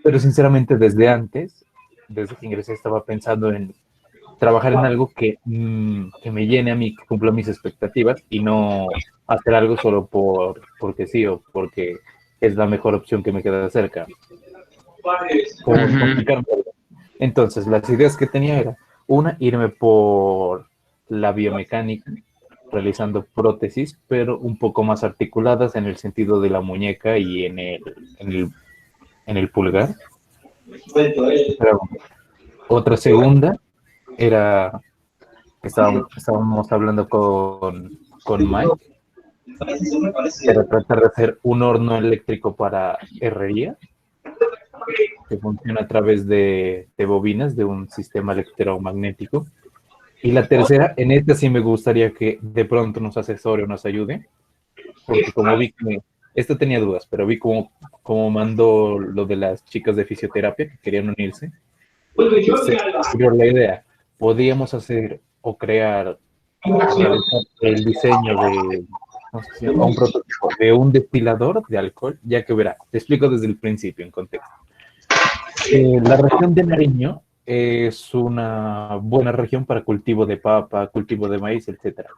Pero sinceramente desde antes, desde que ingresé, estaba pensando en trabajar en algo que me llene a mí, que cumpla mis expectativas y no hacer algo solo porque sí o porque es la mejor opción que me queda cerca. ¿Cómo Ujú. explicarme? Entonces, las ideas que tenía era, una, irme por la biomecánica, realizando prótesis, pero un poco más articuladas en el sentido de la muñeca y en el pulgar. Pero otra segunda era, estábamos hablando con Mike, era tratar de hacer un horno eléctrico para herrería, que funciona a través de bobinas de un sistema electromagnético. Y la tercera, en esta sí me gustaría que de pronto nos asesore o nos ayude, porque como vi que esto tenía dudas, pero vi como mandó lo de las chicas de fisioterapia que querían unirse, se me ocurrió la idea, podíamos hacer o crear o realizar el diseño de, ¿cómo se llama? Un prototipo de un destilador de alcohol, ya que verá, te explico desde el principio en contexto. La región de Nariño es una buena región para cultivo de papa, cultivo de maíz, etcétera.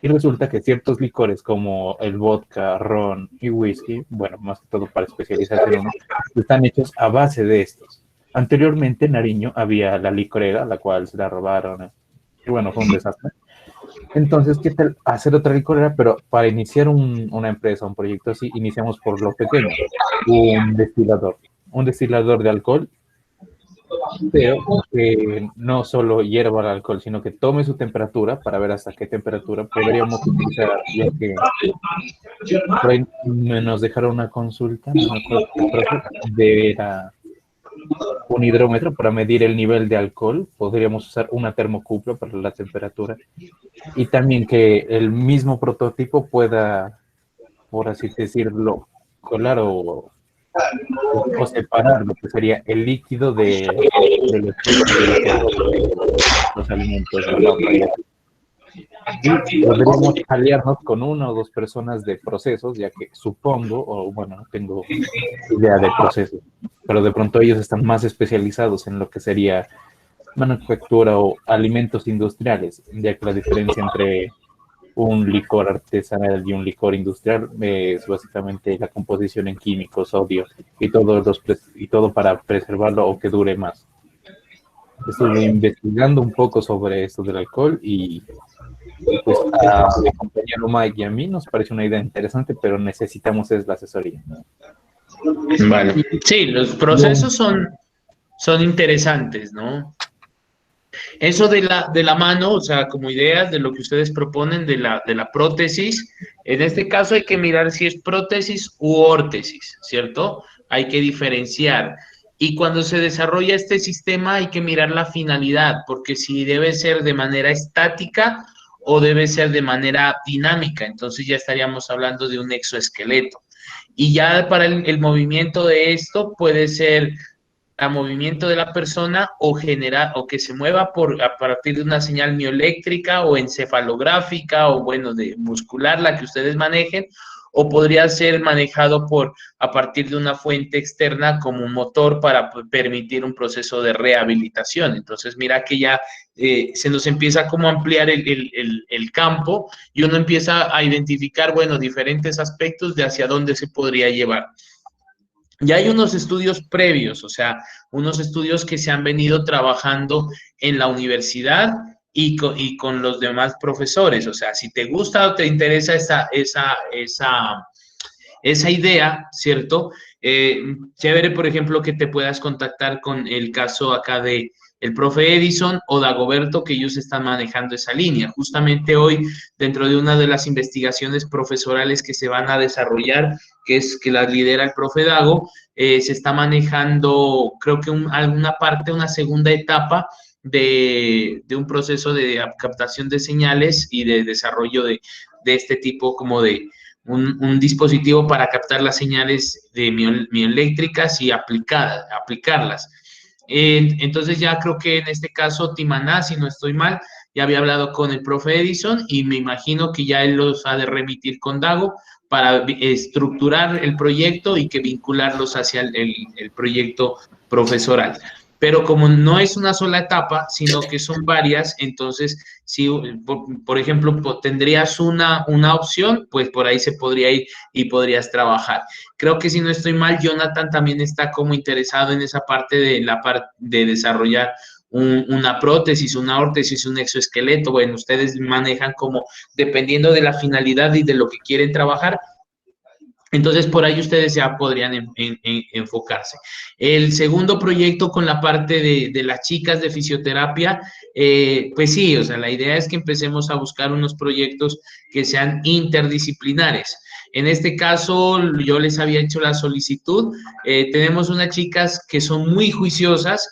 Y resulta que ciertos licores como el vodka, ron y whisky, bueno, más que todo para especializarse en uno, están hechos a base de estos. Anteriormente en Nariño había la licorera, la cual se la robaron, y bueno, fue un desastre. Entonces, ¿qué tal hacer otra licorera? Pero para iniciar una empresa, un proyecto así, iniciamos por lo pequeño, un destilador de alcohol, pero que no solo hierva el alcohol, sino que tome su temperatura para ver hasta qué temperatura podríamos utilizar, ya que por ahí nos dejaron una consulta, no me acuerdo, de un hidrómetro para medir el nivel de alcohol, podríamos usar una termocupla para la temperatura y también que el mismo prototipo pueda, por así decirlo, colar o separar lo que sería el líquido de lo que los alimentos, la papa y así. Y podríamos aliarnos con una o dos personas de procesos, ya que supongo, o bueno, no tengo idea de procesos, pero de pronto ellos están más especializados en lo que sería manufactura o alimentos industriales, ya que la diferencia entre un licor artesanal y un licor industrial es básicamente la composición en químicos, sodio y todo para preservarlo o que dure más. Estuve investigando un poco sobre esto del alcohol y pues a mi compañero Mike y a mí nos parece una idea interesante, pero necesitamos es la asesoría. Vale. Y Sí, los yo, procesos son interesantes, ¿no? Eso de la mano, o sea, como ideas de lo que ustedes proponen de la prótesis, en este caso hay que mirar si es prótesis u órtesis, ¿cierto? Hay que diferenciar. Y cuando se desarrolla este sistema hay que mirar la finalidad, porque si debe ser de manera estática o debe ser de manera dinámica, entonces ya estaríamos hablando de un exoesqueleto. Y ya para el movimiento de esto puede ser a movimiento de la persona o generar o que se mueva a partir de una señal mioeléctrica o encefalográfica o bueno, de muscular, la que ustedes manejen, o podría ser manejado a partir de una fuente externa como un motor para permitir un proceso de rehabilitación. Entonces, mira que ya se nos empieza como a ampliar el campo y uno empieza a identificar, bueno, diferentes aspectos de hacia dónde se podría llevar. Ya hay unos estudios previos, o sea, unos estudios que se han venido trabajando en la universidad y con los demás profesores. O sea, si te gusta o te interesa esa idea, ¿cierto? Chévere, por ejemplo, que te puedas contactar con el caso acá de el profe Edison o Dagoberto, que ellos están manejando esa línea. Justamente hoy, dentro de una de las investigaciones profesorales que se van a desarrollar, que es que la lidera el profe Dago, se está manejando, creo que alguna parte, una segunda etapa de un proceso de captación de señales y de desarrollo de este tipo como de un dispositivo para captar las señales de mioeléctricas y aplicarlas. Entonces ya creo que en este caso Timaná, si no estoy mal, ya había hablado con el profe Edison y me imagino que ya él los ha de remitir con Dago para estructurar el proyecto y que vincularlos hacia el proyecto profesoral. Pero como no es una sola etapa, sino que son varias, entonces, si, por ejemplo, tendrías una opción, pues por ahí se podría ir y podrías trabajar. Creo que si no estoy mal, Jonathan también está como interesado en esa parte de desarrollar una prótesis, una órtesis, un exoesqueleto. Bueno, ustedes manejan como dependiendo de la finalidad y de lo que quieren trabajar. Entonces, por ahí ustedes ya podrían enfocarse. El segundo proyecto con la parte de las chicas de fisioterapia, pues sí, o sea, la idea es que empecemos a buscar unos proyectos que sean interdisciplinares. En este caso, yo les había hecho la solicitud. Tenemos unas chicas que son muy juiciosas,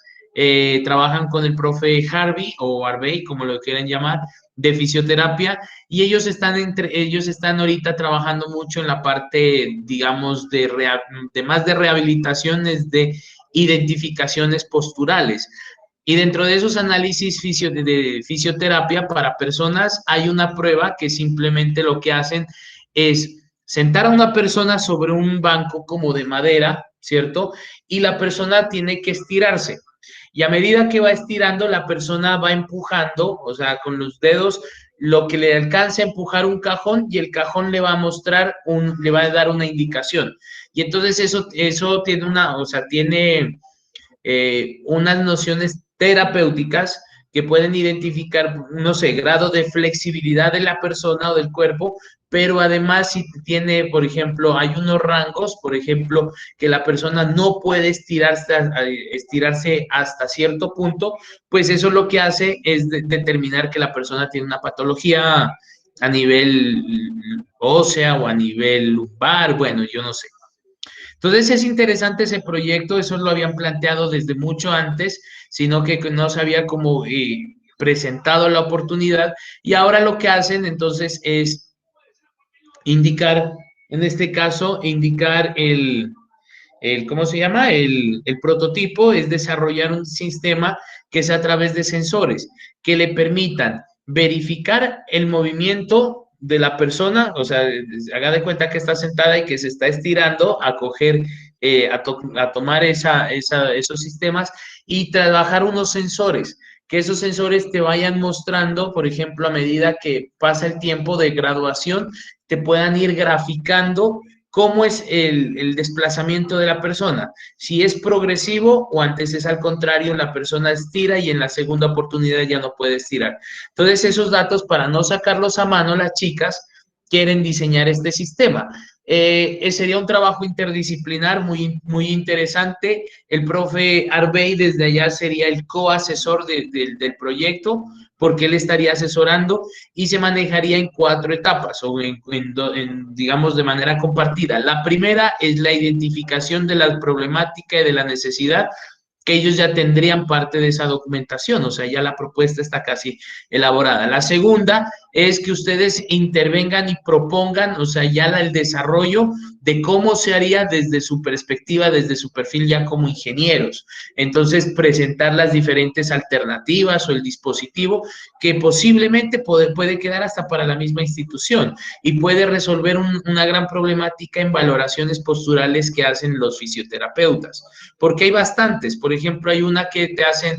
trabajan con el profe Harvey o Arbey, como lo quieran llamar, de fisioterapia, y ellos están ahorita trabajando mucho en la parte, digamos, más de rehabilitaciones, de identificaciones posturales. Y dentro de esos análisis de fisioterapia para personas hay una prueba que simplemente lo que hacen es sentar a una persona sobre un banco como de madera, ¿cierto? Y la persona tiene que estirarse. Y a medida que va estirando, la persona va empujando, o sea, con los dedos, lo que le alcance a empujar un cajón y el cajón le va a mostrar, le va a dar una indicación. Y entonces eso tiene tiene unas nociones terapéuticas que pueden identificar, no sé, grado de flexibilidad de la persona o del cuerpo, pero además si tiene, por ejemplo, hay unos rangos, por ejemplo, que la persona no puede estirarse hasta cierto punto, pues eso lo que hace es determinar que la persona tiene una patología a nivel ósea o a nivel lumbar, bueno, yo no sé. Entonces es interesante ese proyecto, eso lo habían planteado desde mucho antes, sino que no se había como presentado la oportunidad y ahora lo que hacen entonces es indicar, en este caso, indicar ¿cómo se llama? El prototipo es desarrollar un sistema que es a través de sensores que le permitan verificar el movimiento de la persona, o sea, haga de cuenta que está sentada y que se está estirando a coger, a tomar esos sistemas y trabajar unos sensores, que esos sensores te vayan mostrando, por ejemplo, a medida que pasa el tiempo de graduación, te puedan ir graficando cómo es el desplazamiento de la persona, si es progresivo o antes es al contrario, la persona estira y en la segunda oportunidad ya no puede estirar. Entonces, esos datos, para no sacarlos a mano, las chicas quieren diseñar este sistema. Sería un trabajo interdisciplinar muy interesante. El profe Arbey desde allá sería el coasesor del proyecto, porque él estaría asesorando y se manejaría en 4 etapas o digamos, de manera compartida. La primera es la identificación de la problemática y de la necesidad, que ellos ya tendrían parte de esa documentación, o sea, ya la propuesta está casi elaborada. La segunda es que ustedes intervengan y propongan, o sea, ya el desarrollo de cómo se haría desde su perspectiva, desde su perfil ya como ingenieros. Entonces, presentar las diferentes alternativas o el dispositivo que posiblemente puede quedar hasta para la misma institución y puede resolver una gran problemática en valoraciones posturales que hacen los fisioterapeutas, porque hay bastantes. Por ejemplo, hay una que te hacen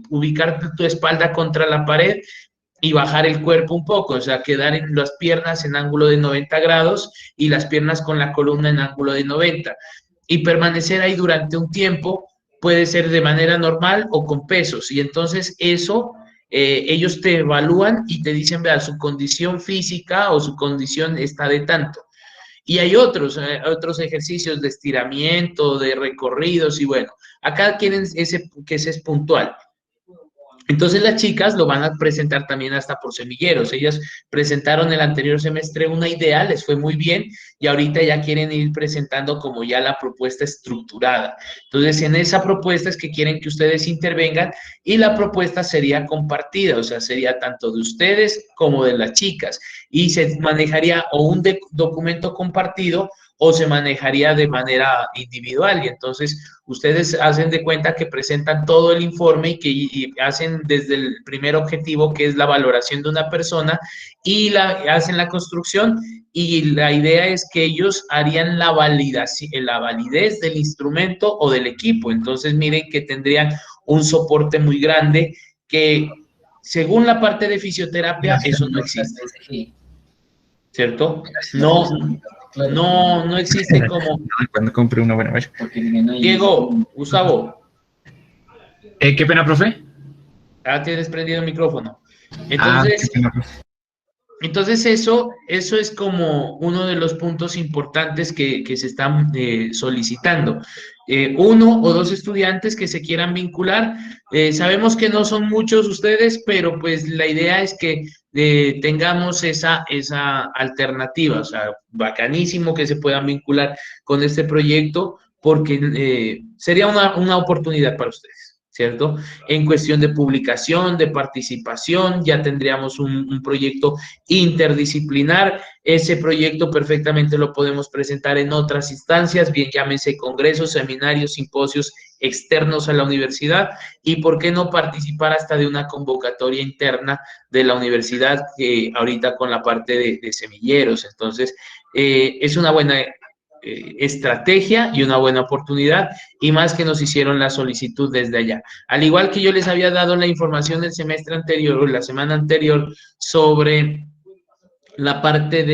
ubicar tu espalda contra la pared y bajar el cuerpo un poco, o sea, quedar en las piernas en ángulo de 90 grados y las piernas con la columna en ángulo de 90 y permanecer ahí durante un tiempo, puede ser de manera normal o con pesos, y entonces eso ellos te evalúan y te dicen, vea, su condición física o su condición está de tanto. Y hay otros ejercicios de estiramiento, de recorridos, y bueno, acá quieren que ese es puntual. Entonces las chicas lo van a presentar también hasta por semilleros. Ellas presentaron el anterior semestre una idea, les fue muy bien y ahorita ya quieren ir presentando como ya la propuesta estructurada. Entonces en esa propuesta es que quieren que ustedes intervengan y la propuesta sería compartida, o sea, sería tanto de ustedes como de las chicas y se manejaría o un documento compartido o se manejaría de manera individual. Y entonces ustedes hacen de cuenta que presentan todo el informe y hacen desde el primer objetivo, que es la valoración de una persona, y hacen la construcción, y la idea es que ellos harían la validación, la validez del instrumento o del equipo. Entonces miren que tendrían un soporte muy grande que, según la parte de fisioterapia, eso no existe, ¿cierto? No existe como... Cuando compré una buena valla. Diego, Gustavo, Qué pena, profe. tienes prendido el micrófono. Qué Entonces, pena, profe. Entonces eso es como uno de los puntos importantes que se están solicitando. Uno o dos estudiantes que se quieran vincular. Sabemos que no son muchos ustedes, pero pues la idea es que tengamos esa alternativa. O sea, bacanísimo que se puedan vincular con este proyecto, porque sería una oportunidad para ustedes, ¿cierto? En cuestión de publicación, de participación, ya tendríamos un proyecto interdisciplinar. Ese proyecto perfectamente lo podemos presentar en otras instancias, bien llámense congresos, seminarios, simposios externos a la universidad, y por qué no participar hasta de una convocatoria interna de la universidad, ahorita con la parte de semilleros. Entonces, es una buena estrategia y una buena oportunidad, y más que nos hicieron la solicitud desde allá. Al igual que yo les había dado la información el semestre anterior o la semana anterior sobre la parte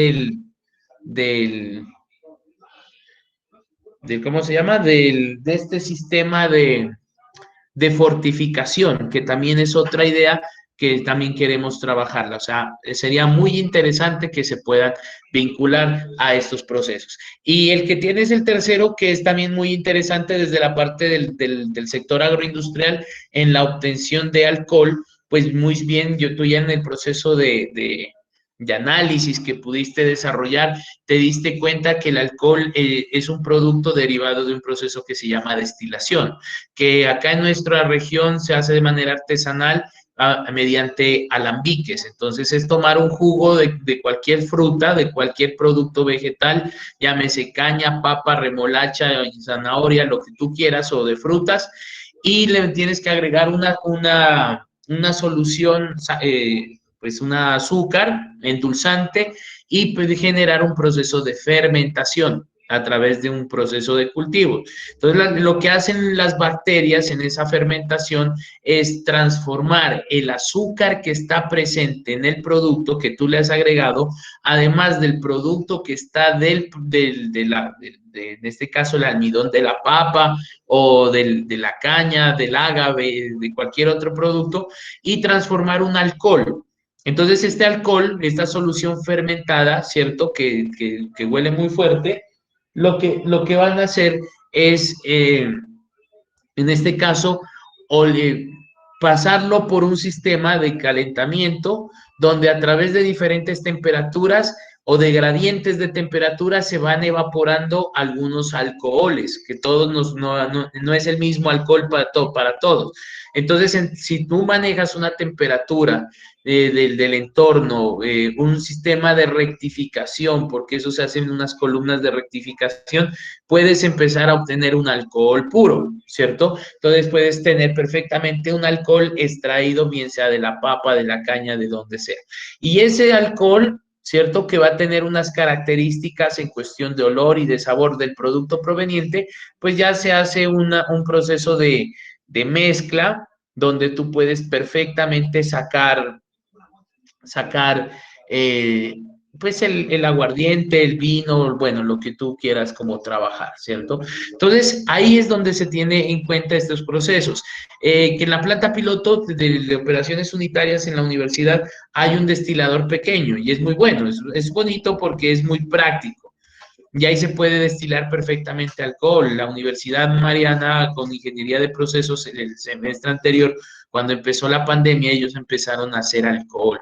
¿cómo se llama? De este sistema de fortificación, que también es otra idea que también queremos trabajarla. O sea, sería muy interesante que se puedan vincular a estos procesos. Y el que tiene es el tercero, que es también muy interesante desde la parte del sector agroindustrial, en la obtención de alcohol. Pues muy bien, tú ya en el proceso de análisis que pudiste desarrollar, te diste cuenta que el alcohol es un producto derivado de un proceso que se llama destilación, que acá en nuestra región se hace de manera artesanal mediante alambiques. Entonces es tomar un jugo de cualquier fruta, de cualquier producto vegetal, llámese caña, papa, remolacha, zanahoria, lo que tú quieras, o de frutas, y le tienes que agregar una solución, pues un azúcar endulzante, y puede generar un proceso de fermentación a través de un proceso de cultivo. Entonces, lo que hacen las bacterias en esa fermentación es transformar el azúcar que está presente en el producto que tú le has agregado, además del producto que está en este caso el almidón de la papa, o de la caña, del ágave, de cualquier otro producto, y transformar un alcohol. Entonces, este alcohol, esta solución fermentada, ¿cierto? Que huele muy fuerte, lo que van a hacer es, en este caso, pasarlo por un sistema de calentamiento, donde a través de diferentes temperaturas o de gradientes de temperatura se van evaporando algunos alcoholes, que todos no es el mismo alcohol para todos. Entonces, si tú manejas una temperatura del entorno, un sistema de rectificación, porque eso se hace en unas columnas de rectificación, puedes empezar a obtener un alcohol puro, ¿cierto? Entonces puedes tener perfectamente un alcohol extraído, bien sea de la papa, de la caña, de donde sea. Y ese alcohol, ¿cierto? Que va a tener unas características en cuestión de olor y de sabor del producto proveniente, pues ya se hace un proceso de mezcla, donde tú puedes perfectamente sacar pues el aguardiente, el vino, bueno, lo que tú quieras como trabajar, ¿cierto? Entonces, ahí es donde se tiene en cuenta estos procesos. Que en la planta piloto de operaciones unitarias en la universidad hay un destilador pequeño, y es muy bueno, es bonito porque es muy práctico. Y ahí se puede destilar perfectamente alcohol. La Universidad Mariana, con ingeniería de procesos, en el semestre anterior, cuando empezó la pandemia, ellos empezaron a hacer alcohol.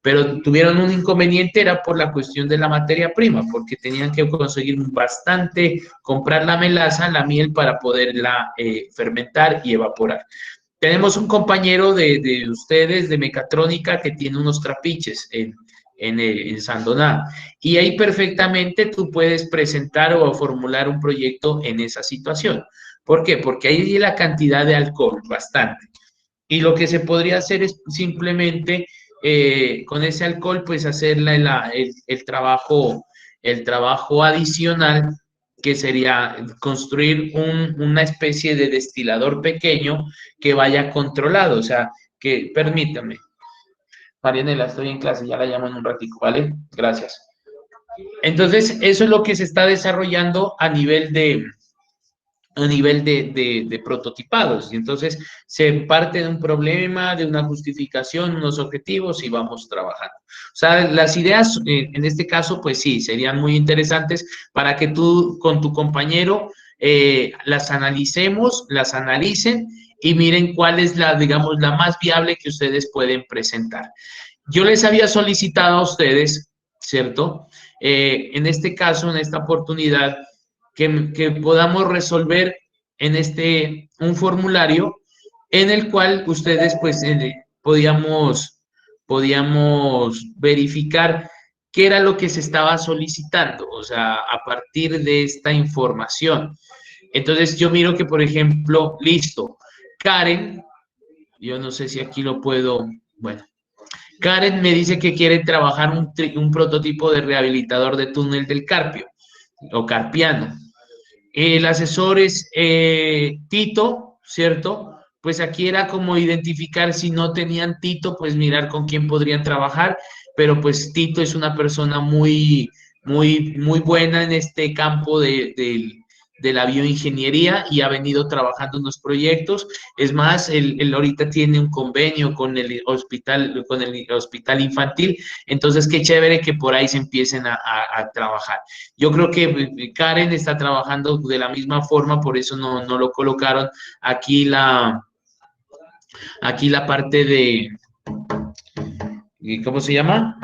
Pero tuvieron un inconveniente, era por la cuestión de la materia prima, porque tenían que conseguir bastante, comprar la melaza, la miel, para poderla fermentar y evaporar. Tenemos un compañero de ustedes de mecatrónica que tiene unos trapiches. en Sandoná. Y ahí perfectamente tú puedes presentar o formular un proyecto en esa situación. ¿Por qué? Porque ahí la cantidad de alcohol, bastante. Y lo que se podría hacer es simplemente con ese alcohol, pues hacer el trabajo adicional, que sería construir una especie de destilador pequeño que vaya controlado. O sea, que permítame. Marianela, estoy en clase, ya la llamo en un ratico, ¿vale? Gracias. Entonces, eso es lo que se está desarrollando a nivel de prototipados. Y entonces se parte de un problema, de una justificación, unos objetivos y vamos trabajando. O sea, las ideas en este caso, pues sí, serían muy interesantes para que tú con tu compañero las analicemos, las analicen y miren cuál es la, digamos, la más viable que ustedes pueden presentar. Yo les había solicitado a ustedes, ¿cierto? En este caso, en esta oportunidad, que podamos resolver un formulario en el cual ustedes pues podíamos verificar qué era lo que se estaba solicitando, o sea, a partir de esta información. Entonces yo miro que, por ejemplo, listo, Karen, yo no sé si aquí lo puedo, bueno, Karen me dice que quiere trabajar un prototipo de rehabilitador de túnel del Carpio o Carpiano. El asesor es Tito, ¿cierto? Pues aquí era como identificar si no tenían Tito, pues mirar con quién podrían trabajar, pero pues Tito es una persona muy, muy, muy buena en este campo de la bioingeniería y ha venido trabajando en los proyectos. Es más, él ahorita tiene un convenio con el hospital infantil, entonces qué chévere que por ahí se empiecen a trabajar. Yo creo que Karen está trabajando de la misma forma, por eso no lo colocaron aquí la parte de, ¿cómo se llama?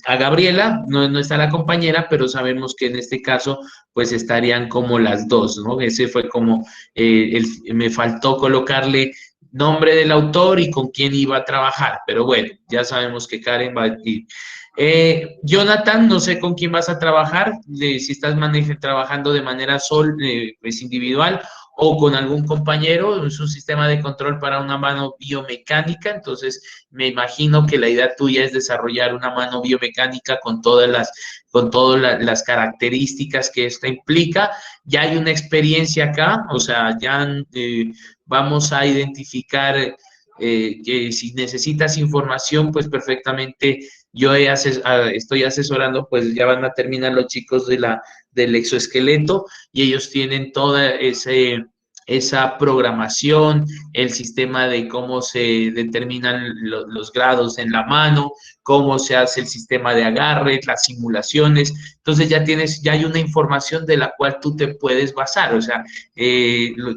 A Gabriela, no está la compañera, pero sabemos que en este caso pues estarían como las dos, ¿no? Ese fue como, me faltó colocarle nombre del autor y con quién iba a trabajar, pero bueno, ya sabemos que Karen va a ir. Jonathan, no sé con quién vas a trabajar, si estás trabajando de manera pues individual o con algún compañero. Es un sistema de control para una mano biomecánica, entonces me imagino que la idea tuya es desarrollar una mano biomecánica con todas las características que esta implica. Ya hay una experiencia acá, o sea, ya vamos a identificar que si necesitas información, pues perfectamente yo estoy asesorando, pues ya van a terminar los chicos del exoesqueleto y ellos tienen toda esa programación, el sistema de cómo se determinan los grados en la mano, cómo se hace el sistema de agarre, las simulaciones. Entonces ya hay una información de la cual tú te puedes basar, o sea,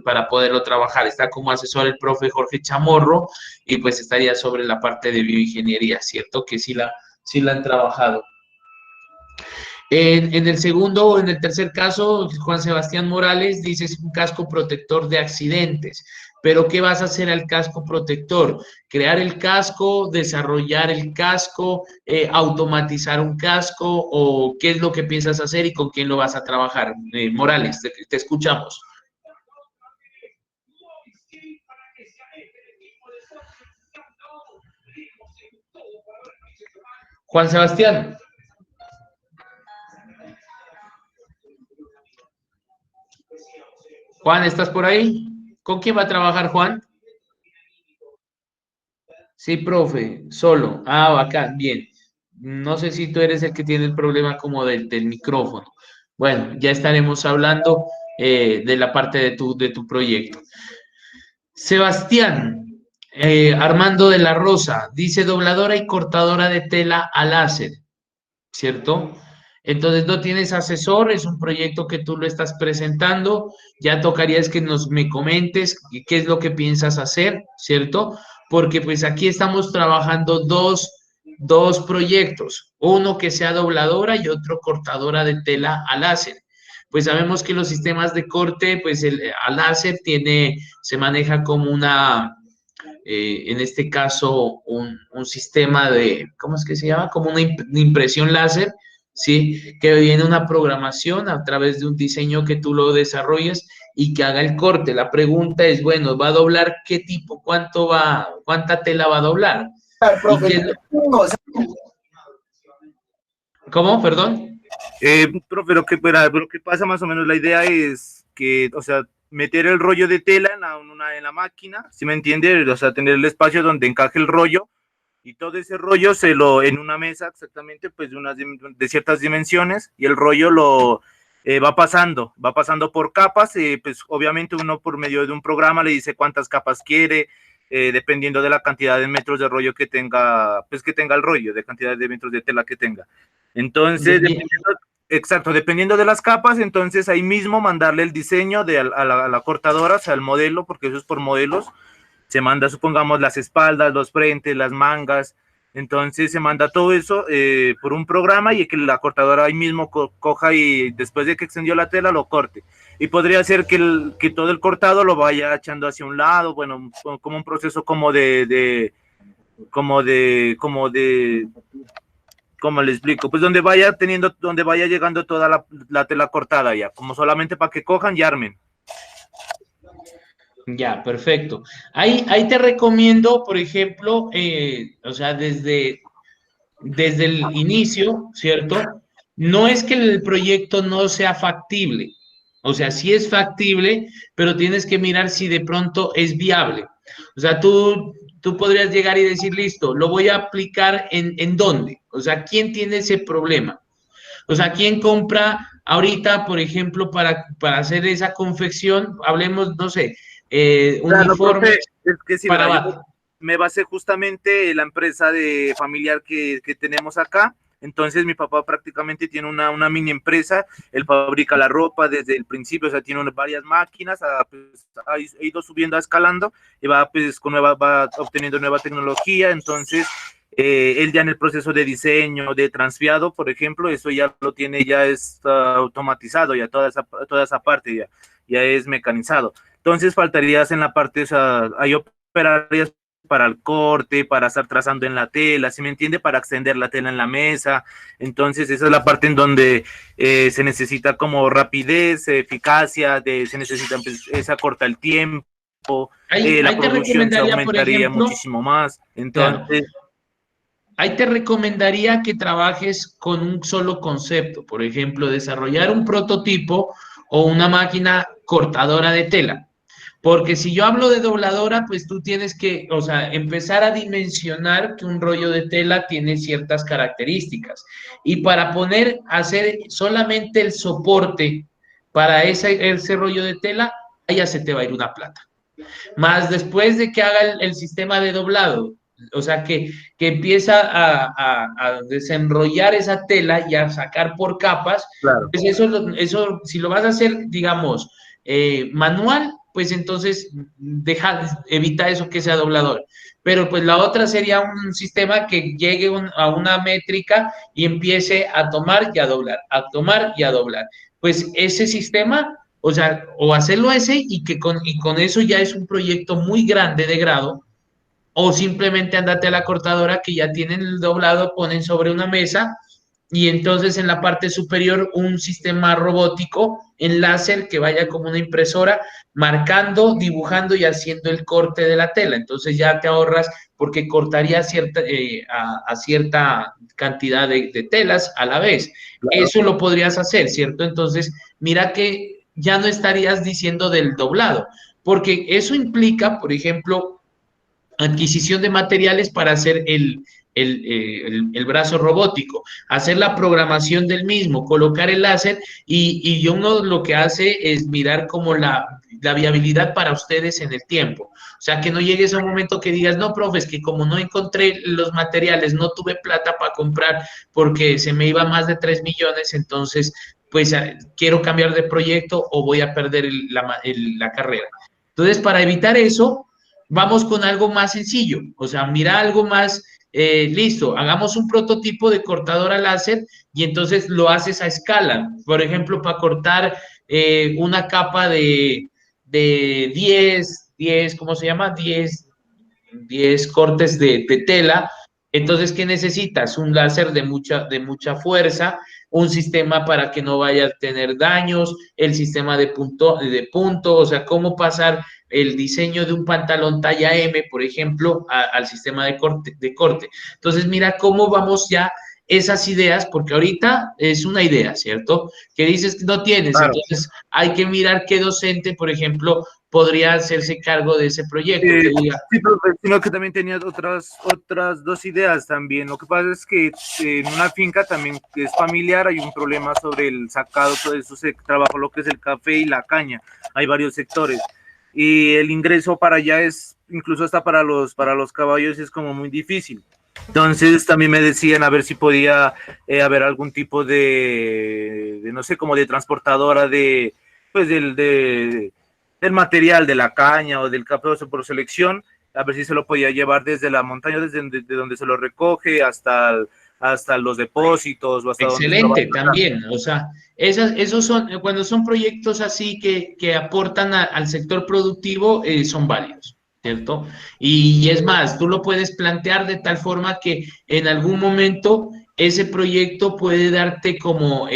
para poderlo trabajar. Está como asesor el profe Jorge Chamorro y pues estaría sobre la parte de bioingeniería, ¿cierto? Que sí la han trabajado. En el segundo o en el tercer caso, Juan Sebastián Morales dice es un casco protector de accidentes. Pero ¿qué vas a hacer al casco protector? Crear el casco, desarrollar el casco, automatizar un casco o qué es lo que piensas hacer y con quién lo vas a trabajar. Morales, te escuchamos. Juan Sebastián. Juan, ¿estás por ahí? ¿Con quién va a trabajar Juan? Sí, profe, solo. Ah, acá, bien. No sé si tú eres el que tiene el problema como del micrófono. Bueno, ya estaremos hablando de la parte de tu proyecto. Sebastián Armando de la Rosa dice dobladora y cortadora de tela a láser, ¿cierto? Entonces no tienes asesor, es un proyecto que tú lo estás presentando, ya tocaría es que me comentes qué es lo que piensas hacer, ¿cierto? Porque pues aquí estamos trabajando dos proyectos, uno que sea dobladora y otro cortadora de tela a láser. Pues sabemos que los sistemas de corte, pues a láser se maneja como en este caso, un sistema de, ¿cómo es que se llama? Como una impresión láser, ¿sí? Que viene una programación a través de un diseño que tú lo desarrolles y que haga el corte. La pregunta es, bueno, ¿va a doblar qué tipo? ¿Cuánta tela va a doblar? ¿Y qué es ¿Cómo? Perdón. Profe, lo que pasa más o menos, la idea es que, o sea, meter el rollo de tela en la máquina, ¿sí me entiende? O sea, tener el espacio donde encaje el rollo y todo ese rollo en una mesa exactamente, pues de ciertas dimensiones, y el rollo va pasando por capas, pues obviamente uno por medio de un programa le dice cuántas capas quiere, dependiendo de la cantidad de metros de rollo que tenga, pues que tenga el rollo, de cantidad de metros de tela que tenga. Entonces, dependiendo de las capas, entonces ahí mismo mandarle el diseño a la cortadora, o sea, el modelo, porque eso es por modelos. Se manda, supongamos, las espaldas, los frentes, las mangas. Entonces se manda todo eso por un programa, y que la cortadora ahí mismo coja y después de que extendió la tela lo corte. Y podría ser que todo el cortado lo vaya echando hacia un lado, bueno, como un proceso como ¿cómo le explico? Pues donde vaya llegando toda la tela cortada ya, como solamente para que cojan y armen. Ya, perfecto. Ahí te recomiendo, por ejemplo, o sea, desde el inicio, ¿cierto? No es que el proyecto no sea factible, o sea, sí es factible, pero tienes que mirar si de pronto es viable. O sea, tú podrías llegar y decir, listo, lo voy a aplicar ¿en dónde? O sea, ¿quién tiene ese problema? O sea, ¿quién compra ahorita, por ejemplo, para hacer esa confección? Hablemos, no sé, Claro, profe, uniformes es que sí, para verá, yo bata. me basé justamente en la empresa de familiar que tenemos acá. Entonces mi papá prácticamente tiene una mini empresa, él fabrica la ropa desde el principio, o sea, tiene varias máquinas, pues, ha ido subiendo, escalando, y pues va obteniendo nueva tecnología. Entonces él ya en el proceso de diseño, de transfiado, por ejemplo, eso ya lo tiene, ya es automatizado, ya toda esa parte ya es mecanizado. Entonces faltarías en la parte, o sea, hay operarías para el corte, para estar trazando en la tela, ¿sí me entiende? Para extender la tela en la mesa. Entonces esa es la parte en donde se necesita como rapidez, eficacia, se necesita, pues, esa corta el tiempo, la Ahí te producción se recomendaría, por aumentaría ejemplo, muchísimo más. claro, Entonces, ahí te recomendaría que trabajes con un solo concepto, por ejemplo, desarrollar un prototipo o una máquina cortadora de tela. Porque si yo hablo de dobladora, pues tú tienes que, o sea, empezar a dimensionar que un rollo de tela tiene ciertas características. Y para hacer solamente el soporte para ese rollo de tela, ahí ya se te va a ir una plata. Más después de que haga el sistema de doblado, o sea, que empieza a desenrollar esa tela y a sacar por capas, claro, pues eso si lo vas a hacer, digamos, manual, pues entonces evita eso que sea doblador. Pero pues la otra sería un sistema que llegue a una métrica y empiece a tomar y a doblar, a tomar y a doblar. Pues ese sistema, o sea, o hacerlo ese y con eso ya es un proyecto muy grande de grado, o simplemente andate a la cortadora que ya tienen el doblado, ponen sobre una mesa y entonces en la parte superior un sistema robótico en láser que vaya como una impresora marcando, dibujando y haciendo el corte de la tela. Entonces ya te ahorras porque cortaría a cierta cantidad de telas a la vez. claro. Eso lo podrías hacer, ¿cierto? Entonces, mira que ya no estarías diciendo del doblado, porque eso implica, por ejemplo, adquisición de materiales para hacer el brazo robótico, hacer la programación del mismo, colocar el láser y uno lo que hace es mirar como la viabilidad para ustedes en el tiempo. O sea, que no llegues a un momento que digas, no, profe, es que como no encontré los materiales, no tuve plata para comprar porque se me iba más de 3 millones, entonces, pues quiero cambiar de proyecto o voy a perder la carrera. Entonces, para evitar eso, vamos con algo más sencillo, o sea, mira algo más, listo, hagamos un prototipo de cortadora láser y entonces lo haces a escala, por ejemplo, para cortar una capa de 10, ¿cómo se llama? 10 10 cortes de tela. Entonces, ¿qué necesitas? Un láser de mucha fuerza, un sistema para que no vaya a tener daños, el sistema de punto, o sea, cómo pasar el diseño de un pantalón talla M, por ejemplo, al sistema de corte. Entonces, mira cómo vamos ya esas ideas, porque ahorita es una idea, ¿cierto? Que dices que no tienes, Claro. entonces hay que mirar qué docente, por ejemplo, podría hacerse cargo de ese proyecto, que diga, Sí, profe, sino que también tenía otras dos ideas también. Lo que pasa es que en una finca también que es familiar hay un problema sobre el sacado, todo eso se trabaja lo que es el café y la caña. Hay varios sectores y el ingreso para allá es, incluso hasta para los caballos es como muy difícil. Entonces también me decían a ver si podía haber algún tipo de, no sé, como de transportadora de, pues del material de la caña o del café por selección, a ver si se lo podía llevar desde la montaña, de donde se lo recoge hasta los depósitos o hasta donde se lo va a excelente sacar. también, o sea, esos son, cuando son proyectos así que aportan al sector productivo, son válidos, ¿cierto? Y es más, tú lo puedes plantear de tal forma que en algún momento ese proyecto puede darte como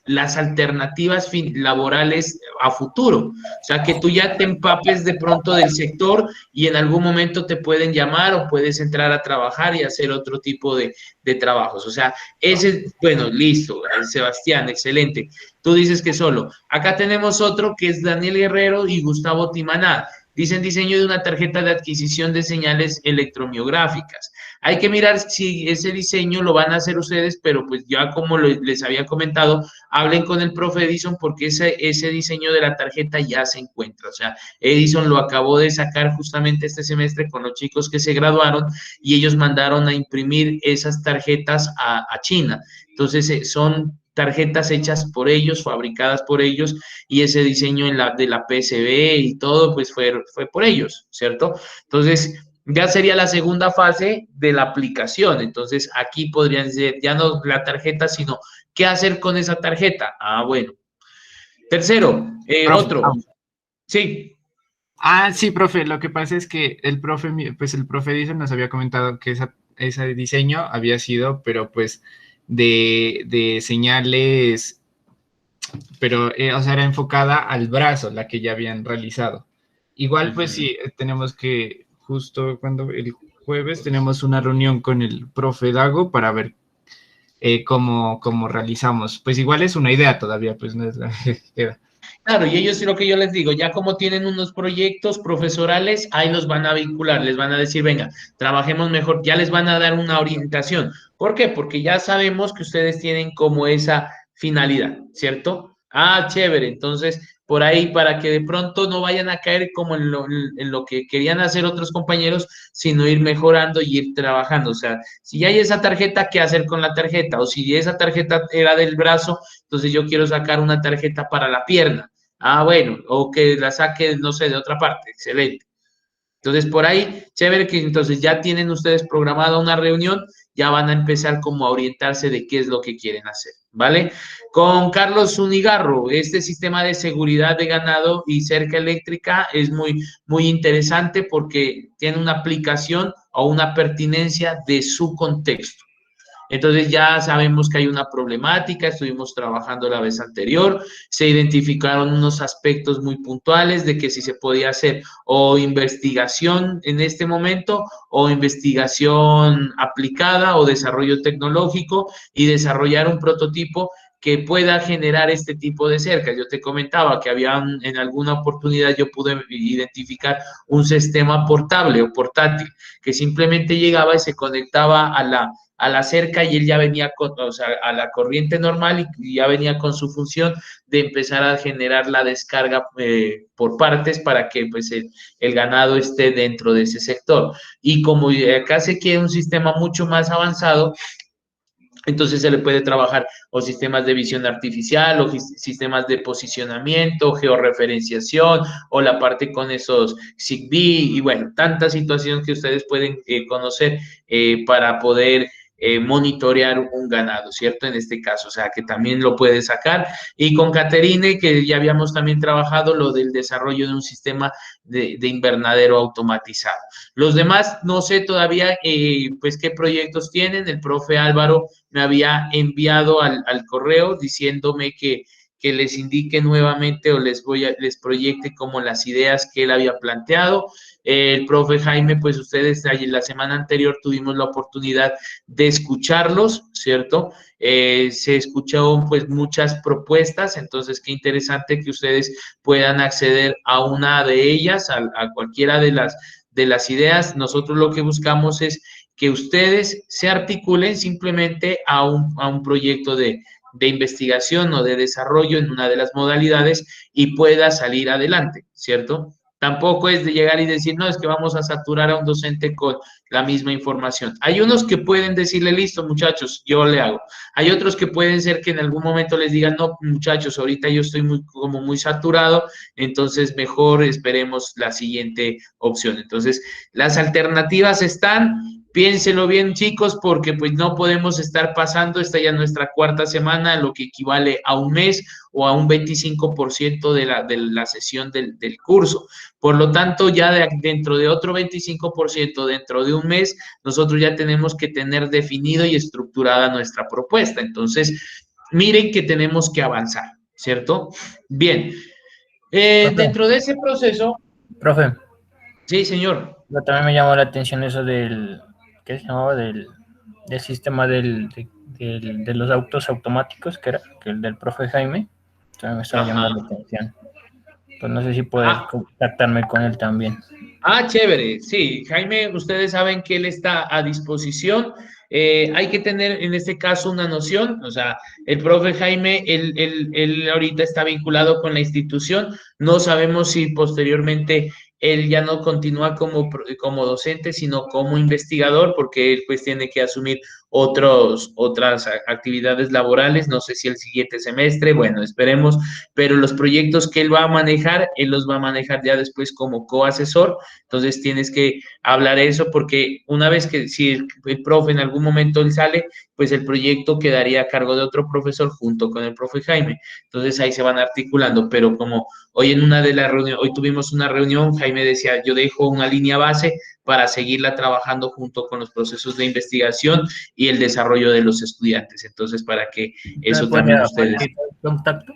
las alternativas laborales a futuro, o sea, que tú ya te empapes de pronto del sector y en algún momento te pueden llamar o puedes entrar a trabajar y hacer otro tipo de trabajos, o sea, ese, bueno, listo, Sebastián, excelente. Tú dices que solo. Acá tenemos otro que es Daniel Guerrero y Gustavo Timaná. Dicen diseño de una tarjeta de adquisición de señales electromiográficas. Hay que mirar si ese diseño lo van a hacer ustedes, pero pues ya como les había comentado, hablen con el profe Edison porque ese diseño de la tarjeta ya se encuentra. O sea, Edison lo acabó de sacar justamente este semestre con los chicos que se graduaron y ellos mandaron a imprimir esas tarjetas a China. Entonces, son tarjetas hechas por ellos, fabricadas por ellos, y ese diseño de la PCB y todo, pues fue por ellos, ¿cierto? Entonces, ya sería la segunda fase de la aplicación. Entonces, aquí podrían ser ya no la tarjeta, sino qué hacer con esa tarjeta. Ah, bueno. Tercero, Profe. otro. Sí. Sí, profe, lo que pasa es que pues el profe Edison nos había comentado que ese diseño había sido, pero pues de señales, pero, o sea, era enfocada al brazo, la que ya habían realizado. Igual, pues sí, tenemos que, justo cuando el jueves tenemos una reunión con el profe Dago para ver cómo realizamos. Pues igual es una idea todavía, pues no es la idea. Claro, y ellos, lo que yo les digo, ya como tienen unos proyectos profesorales, ahí los van a vincular, les van a decir, venga, trabajemos mejor, ya les van a dar una orientación. ¿Por qué? Porque ya sabemos que ustedes tienen como esa finalidad, ¿cierto? Ah, chévere, entonces, por ahí, para que de pronto no vayan a caer como en lo que querían hacer otros compañeros, sino ir mejorando y ir trabajando. O sea, si ya hay esa tarjeta, ¿qué hacer con la tarjeta? O si esa tarjeta era del brazo, entonces yo quiero sacar una tarjeta para la pierna. Ah, bueno, o que la saque, no sé, de otra parte, excelente. Entonces, por ahí, chévere que entonces ya tienen ustedes programada una reunión, ya van a empezar como a orientarse de qué es lo que quieren hacer, ¿vale? Con Carlos Zunigarro, este sistema de seguridad de ganado y cerca eléctrica es muy interesante porque tiene una aplicación o una pertinencia de su contexto. Entonces ya sabemos que hay una problemática, estuvimos trabajando la vez anterior, se identificaron unos aspectos muy puntuales de que si se podía hacer o investigación en este momento o investigación aplicada o desarrollo tecnológico y desarrollar un prototipo que pueda generar este tipo de cercas. Yo te comentaba que en alguna oportunidad yo pude identificar un sistema portable o portátil que simplemente llegaba y se conectaba a la cerca y él ya venía o sea, a la corriente normal y ya venía con su función de empezar a generar la descarga por partes para que pues el ganado esté dentro de ese sector. Y como acá se quiere un sistema mucho más avanzado, entonces se le puede trabajar o sistemas de visión artificial o sistemas de posicionamiento, georreferenciación o la parte con esos Zigbee y bueno, tantas situaciones que ustedes pueden conocer para poder monitorear un ganado, ¿cierto? En este caso, o sea, que también lo puede sacar. Y con Caterine, que ya habíamos también trabajado lo del desarrollo de un sistema de invernadero automatizado. Los demás, no sé todavía, pues, qué proyectos tienen. El profe Álvaro me había enviado al correo diciéndome que les indique nuevamente o les proyecte como las ideas que él había planteado. El profe Jaime, pues ustedes la semana anterior tuvimos la oportunidad de escucharlos, ¿cierto? Se escucharon pues muchas propuestas, entonces qué interesante que ustedes puedan acceder a una de ellas, a cualquiera de las ideas. Nosotros lo que buscamos es que ustedes se articulen simplemente a un proyecto de investigación o de desarrollo en una de las modalidades y pueda salir adelante, ¿cierto? Tampoco es de llegar y decir, no, es que vamos a saturar a un docente con la misma información. Hay unos que pueden decirle, listo, muchachos, yo le hago. Hay otros que pueden ser que en algún momento les digan, no, muchachos, ahorita yo estoy muy saturado, entonces mejor esperemos la siguiente opción. Entonces, las alternativas están. Piénselo bien, chicos, porque pues no podemos estar pasando, esta ya nuestra cuarta semana, lo que equivale a un mes o a un 25% de la sesión del curso. Por lo tanto, ya dentro de otro 25%, dentro de un mes, nosotros ya tenemos que tener definido y estructurada nuestra propuesta. Entonces, miren que tenemos que avanzar, ¿cierto? Bien. Dentro de ese proceso... Profe. Sí, señor. También me llamó la atención eso del, ¿qué se llamaba? Del sistema de los autos automáticos, que era que el del profe Jaime. También me estaba llamando la atención. Pues no sé si puedes contactarme con él también. Chévere. Sí, Jaime, ustedes saben que él está a disposición. Hay que tener en este caso una noción, o sea, el profe Jaime, él ahorita está vinculado con la institución, no sabemos si posteriormente él ya no continúa como docente, sino como investigador, porque él pues tiene que asumir otras actividades laborales, no sé si el siguiente semestre, bueno, esperemos, pero los proyectos que él va a manejar, él los va a manejar ya después como coasesor, entonces tienes que hablar eso, porque una vez que si el profe en algún momento él sale, pues el proyecto quedaría a cargo de otro profesor junto con el profe Jaime, entonces ahí se van articulando, pero como hoy en una de las reuniones, hoy tuvimos una reunión, Jaime decía, yo dejo una línea base para seguirla trabajando junto con los procesos de investigación y el desarrollo de los estudiantes. Entonces, para que eso también ustedes... ¿Contacto?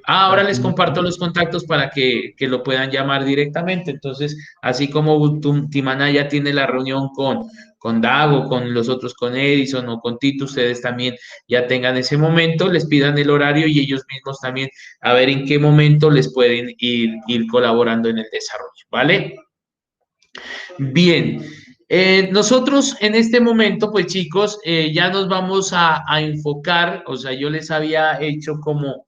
Ahora les comparto los contactos para que lo puedan llamar directamente. Entonces, así como Timana ya tiene la reunión con Dago, con los otros, con Edison o con Tito, ustedes también ya tengan ese momento, les pidan el horario y ellos mismos también a ver en qué momento les pueden ir colaborando en el desarrollo, ¿vale? Bien. Nosotros en este momento, pues chicos, ya nos vamos a enfocar, o sea, yo les había hecho como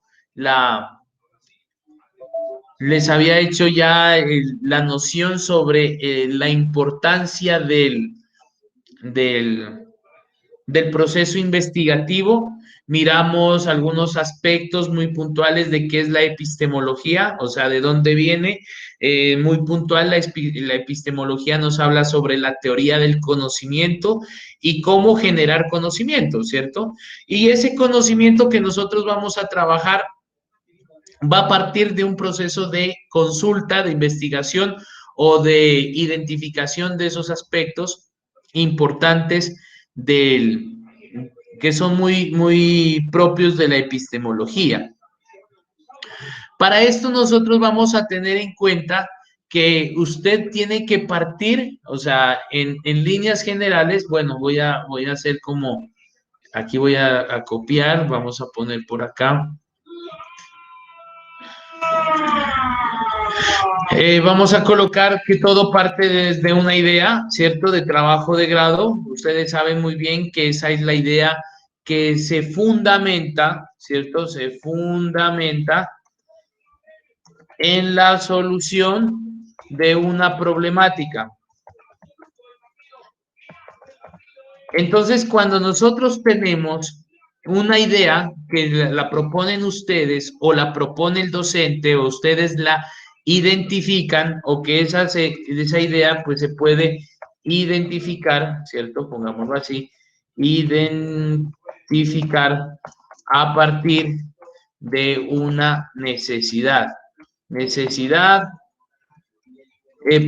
les había hecho ya la noción sobre la importancia del proceso investigativo. Miramos algunos aspectos muy puntuales de qué es la epistemología, o sea, de dónde viene. Muy puntual, la epistemología nos habla sobre la teoría del conocimiento y cómo generar conocimiento, ¿cierto? Y ese conocimiento que nosotros vamos a trabajar va a partir de un proceso de consulta, de investigación o de identificación de esos aspectos importantes que son muy propios de la epistemología. Para esto nosotros vamos a tener en cuenta que usted tiene que partir, o sea, en líneas generales, bueno, voy a hacer como, aquí voy a copiar, vamos a poner por acá. Vamos a colocar que todo parte desde una idea, ¿cierto? De trabajo de grado. Ustedes saben muy bien que esa es la idea que se fundamenta, ¿cierto? Se fundamenta en la solución de una problemática. Entonces, cuando nosotros tenemos una idea que la proponen ustedes o la propone el docente o ustedes la identifican o que esa idea pues se puede identificar, ¿cierto? Pongámoslo así, identificar a partir de una necesidad. Necesidad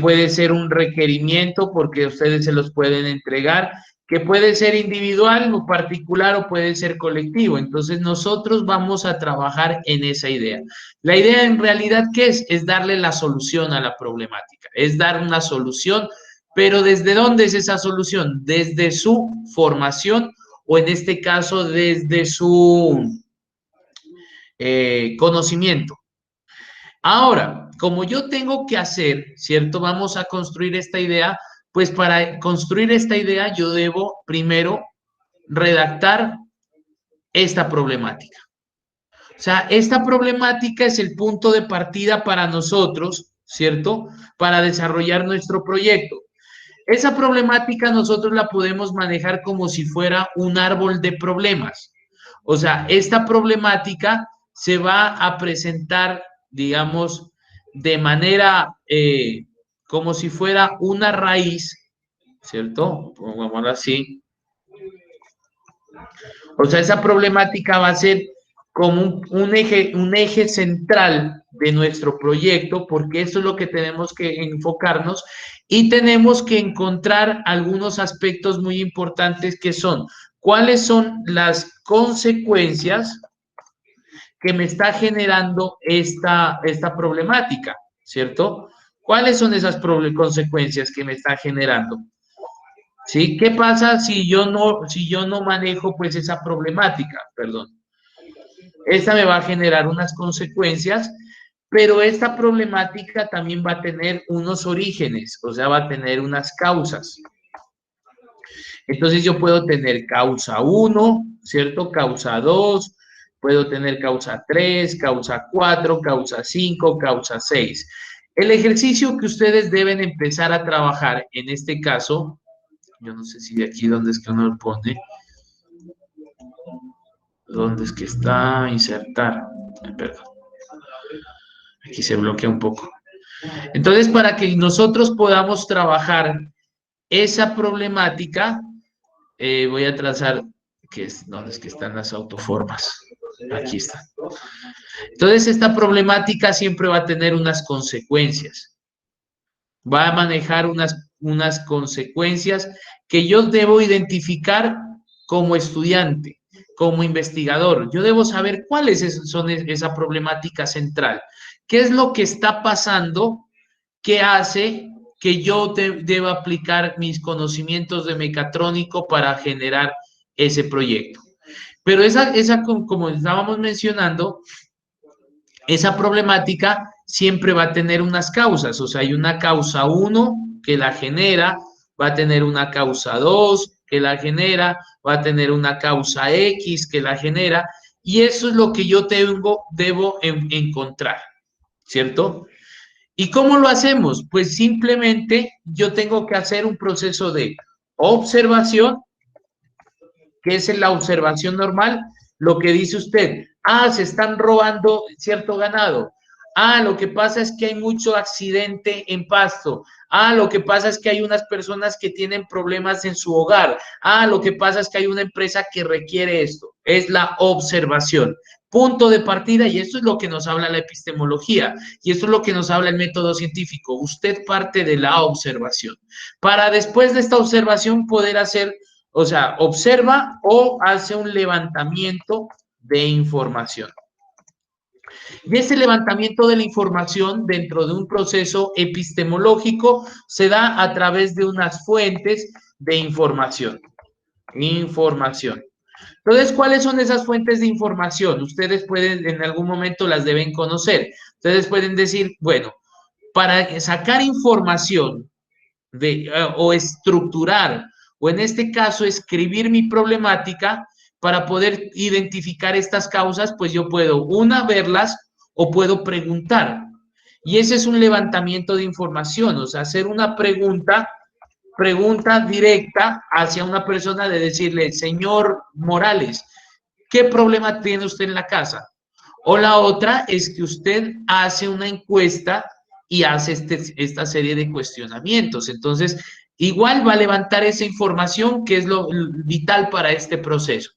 puede ser un requerimiento porque ustedes se los pueden entregar, que puede ser individual o particular o puede ser colectivo. Entonces nosotros vamos a trabajar en esa idea. La idea en realidad, ¿qué es? Es darle la solución a la problemática, es dar una solución, pero ¿desde dónde es esa solución? Desde su formación o en este caso desde su conocimiento. Ahora, como yo tengo que hacer, ¿cierto? Vamos a construir esta idea, pues para construir esta idea yo debo primero redactar esta problemática. O sea, esta problemática es el punto de partida para nosotros, ¿cierto? Para desarrollar nuestro proyecto. Esa problemática nosotros la podemos manejar como si fuera un árbol de problemas. O sea, esta problemática se va a presentar, digamos, de manera como si fuera una raíz, ¿cierto? Pongámoslo así. O sea, esa problemática va a ser como un eje central de nuestro proyecto, porque eso es lo que tenemos que enfocarnos y tenemos que encontrar algunos aspectos muy importantes que son, ¿cuáles son las consecuencias que me está generando esta problemática? ¿Cierto? ¿Cuáles son esas consecuencias que me está generando? ¿Sí? ¿Qué pasa si yo no manejo pues esa problemática? Perdón. Esta me va a generar unas consecuencias, pero esta problemática también va a tener unos orígenes, o sea, va a tener unas causas. Entonces yo puedo tener causa 1, ¿cierto? Causa 2, puedo tener causa 3, causa 4, causa 5, causa 6. El ejercicio que ustedes deben empezar a trabajar en este caso, yo no sé si de aquí dónde es que uno lo pone, dónde es que está insertar, perdón, aquí se bloquea un poco. Entonces, para que nosotros podamos trabajar esa problemática, voy a trazar, ¿dónde es que están las autoformas? Aquí está. Entonces, esta problemática siempre va a tener unas consecuencias. Va a manejar unas consecuencias que yo debo identificar como estudiante, como investigador. Yo debo saber cuáles son esa problemática central. ¿Qué es lo que está pasando que hace que yo deba aplicar mis conocimientos de mecatrónico para generar ese proyecto? Pero como estábamos mencionando, esa problemática siempre va a tener unas causas, o sea, hay una causa 1 que la genera, va a tener una causa 2 que la genera, va a tener una causa X que la genera, y eso es lo que yo debo encontrar, ¿cierto? ¿Y cómo lo hacemos? Pues simplemente yo tengo que hacer un proceso de observación, que es la observación normal, lo que dice usted, se están robando cierto ganado, lo que pasa es que hay mucho accidente en Pasto, lo que pasa es que hay unas personas que tienen problemas en su hogar, lo que pasa es que hay una empresa que requiere esto, es la observación. Punto de partida, y esto es lo que nos habla la epistemología, y esto es lo que nos habla el método científico. Usted parte de la observación, para después de esta observación poder hacer, o sea, observa o hace un levantamiento de información. Y ese levantamiento de la información dentro de un proceso epistemológico se da a través de unas fuentes de información. Entonces, ¿cuáles son esas fuentes de información? Ustedes pueden, en algún momento las deben conocer. Ustedes pueden decir, bueno, para sacar información o estructurar, o en este caso escribir mi problemática, para poder identificar estas causas, pues yo puedo, verlas o puedo preguntar. Y ese es un levantamiento de información, o sea, hacer una pregunta directa hacia una persona de decirle, señor Morales, ¿qué problema tiene usted en la casa? O la otra es que usted hace una encuesta y hace esta serie de cuestionamientos. Entonces, igual va a levantar esa información que es lo vital para este proceso.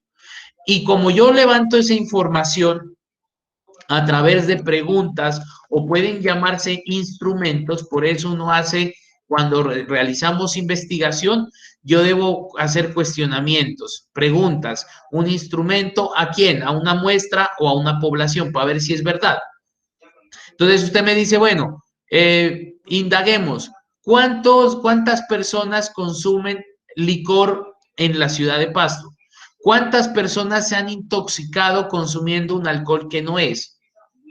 Y como yo levanto esa información a través de preguntas o pueden llamarse instrumentos, por eso uno hace, cuando realizamos investigación, yo debo hacer cuestionamientos, preguntas, un instrumento, ¿a quién? ¿A una muestra o a una población? Para ver si es verdad. Entonces usted me dice, bueno, indaguemos, ¿cuántas personas consumen licor en la ciudad de Pasto? ¿Cuántas personas se han intoxicado consumiendo un alcohol que no es?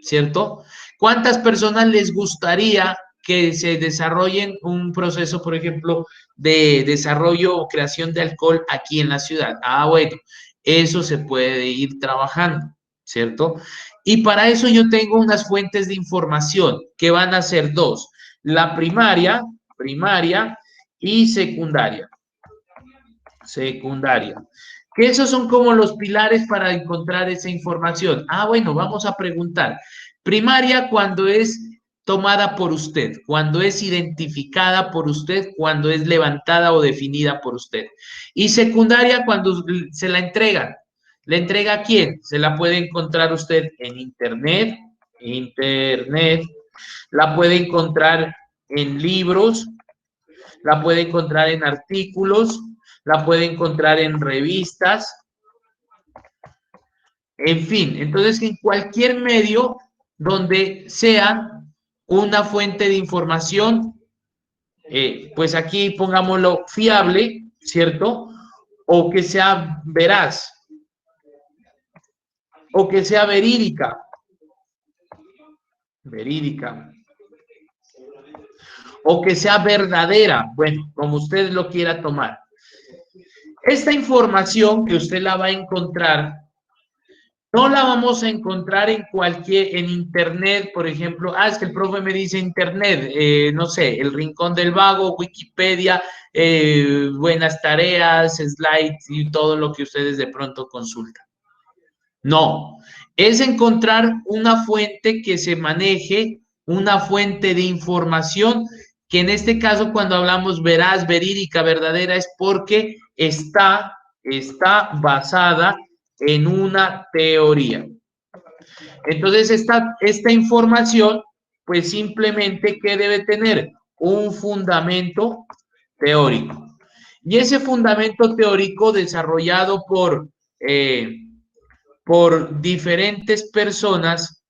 ¿Cierto? ¿Cuántas personas les gustaría que se desarrollen un proceso, por ejemplo, de desarrollo o creación de alcohol aquí en la ciudad? Ah, bueno, eso se puede ir trabajando, ¿cierto? Y para eso yo tengo unas fuentes de información que van a ser dos, la primaria y secundaria. Que esos son como los pilares para encontrar esa información. Ah, bueno, vamos a preguntar. Primaria, cuando es tomada por usted, cuando es identificada por usted, cuando es levantada o definida por usted. Y secundaria, cuando se la entregan. ¿Le entrega a quién? Se la puede encontrar usted en internet, la puede encontrar en libros, la puede encontrar en artículos, la puede encontrar en revistas, en fin. Entonces, en cualquier medio donde sea una fuente de información, pues aquí pongámoslo fiable, ¿cierto? O que sea veraz, o que sea verídica, o que sea verdadera, bueno, como usted lo quiera tomar. Esta información que usted la va a encontrar, no la vamos a encontrar en internet, por ejemplo. Ah, es que el profe me dice internet, no sé, El Rincón del Vago, Wikipedia, Buenas Tareas, Slides y todo lo que ustedes de pronto consultan. No, es encontrar una fuente que se maneje, una fuente de información que en este caso cuando hablamos veraz, verídica, verdadera, es porque está basada en una teoría. Entonces, esta información, pues simplemente que debe tener un fundamento teórico. Y ese fundamento teórico desarrollado por diferentes personas,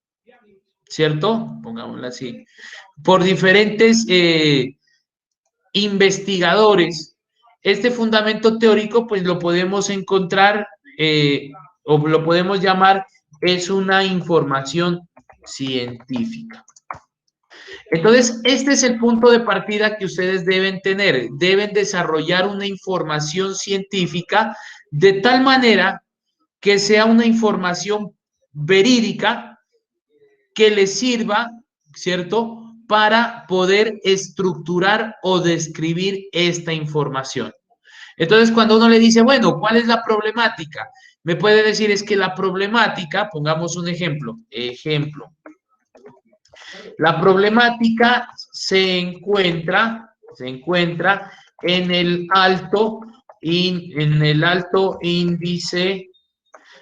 ¿cierto? Pongámoslo así, por diferentes investigadores. Este fundamento teórico, pues lo podemos encontrar o lo podemos llamar, es una información científica. Entonces, este es el punto de partida que ustedes deben tener. Deben desarrollar una información científica de tal manera que sea una información verídica que les sirva, ¿cierto?, para poder estructurar o describir esta información. Entonces, cuando uno le dice, bueno, ¿cuál es la problemática? Me puede decir, es que la problemática, pongamos un ejemplo, la problemática se encuentra en el alto índice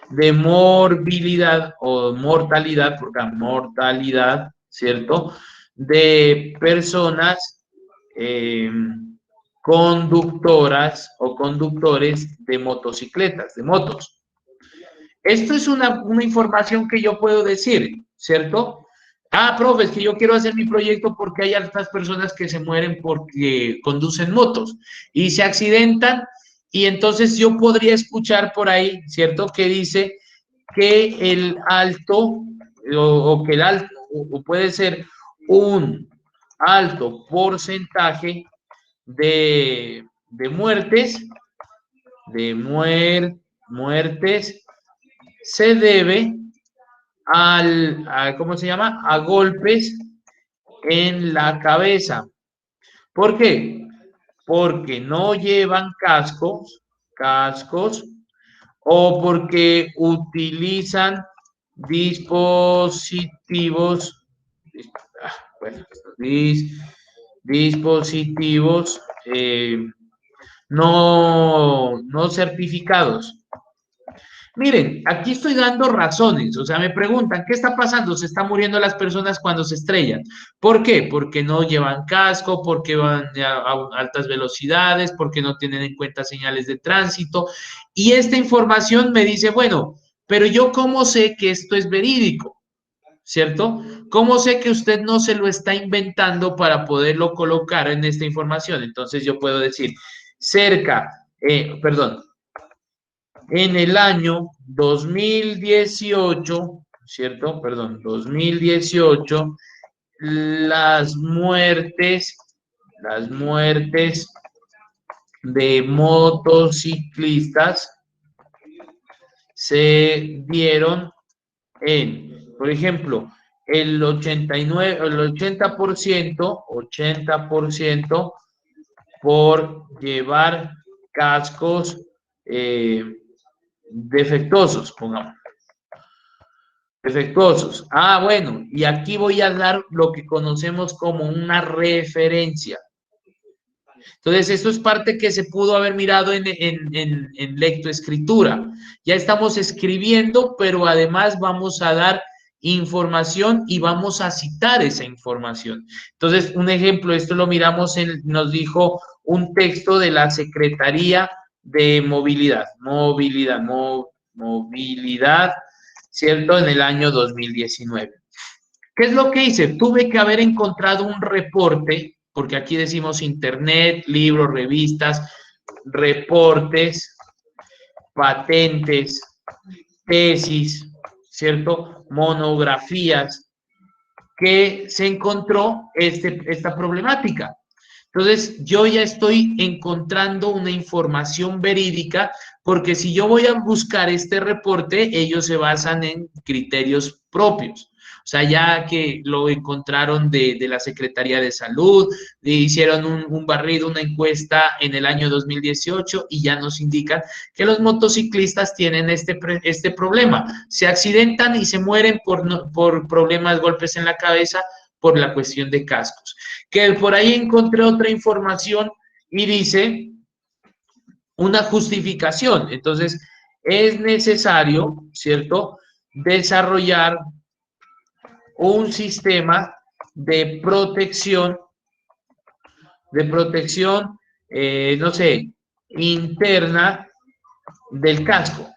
de morbilidad o mortalidad, porque mortalidad, ¿cierto?, de personas conductoras o conductores de motocicletas, de motos. Esto es una información que yo puedo decir, ¿cierto? Ah, profe, es que yo quiero hacer mi proyecto porque hay altas personas que se mueren porque conducen motos y se accidentan, y entonces yo podría escuchar por ahí, ¿cierto?, que dice que el alto, o que el alto, o puede ser un alto porcentaje de muertes, muertes se debe ¿cómo se llama?, a golpes en la cabeza. ¿Por qué? Porque no llevan cascos, o porque utilizan dispositivos no certificados. Miren, aquí estoy dando razones, o sea, me preguntan, ¿qué está pasando? Se están muriendo las personas cuando se estrellan. ¿Por qué? Porque no llevan casco, porque van a altas velocidades, porque no tienen en cuenta señales de tránsito. Y esta información me dice, bueno, pero yo ¿cómo sé que esto es verídico? ¿Cierto? ¿Cómo sé que usted no se lo está inventando para poderlo colocar en esta información? Entonces yo puedo decir, en el año 2018, ¿cierto? Perdón, 2018, las muertes de motociclistas se dieron por ejemplo, el 80% por llevar cascos defectuosos, pongamos. Defectuosos. Ah, bueno, y aquí voy a dar lo que conocemos como una referencia. Entonces, esto es parte que se pudo haber mirado en lectoescritura. Ya estamos escribiendo, pero además vamos a dar información y vamos a citar esa información. Entonces, un ejemplo, esto lo miramos nos dijo un texto de la Secretaría de Movilidad, ¿cierto? En el año 2019. ¿Qué es lo que hice? Tuve que haber encontrado un reporte, porque aquí decimos internet, libros, revistas, reportes, patentes, tesis, ¿cierto? Monografías, que se encontró esta problemática. Entonces, yo ya estoy encontrando una información verídica, porque si yo voy a buscar este reporte, ellos se basan en criterios propios. O sea, ya que lo encontraron de la Secretaría de Salud, hicieron un barrido, una encuesta en el año 2018 y ya nos indican que los motociclistas tienen este problema. Se accidentan y se mueren por problemas, golpes en la cabeza, por la cuestión de cascos. Que por ahí encontré otra información y dice una justificación. Entonces, es necesario, ¿cierto?, desarrollar un sistema de protección, no sé, interna del casco.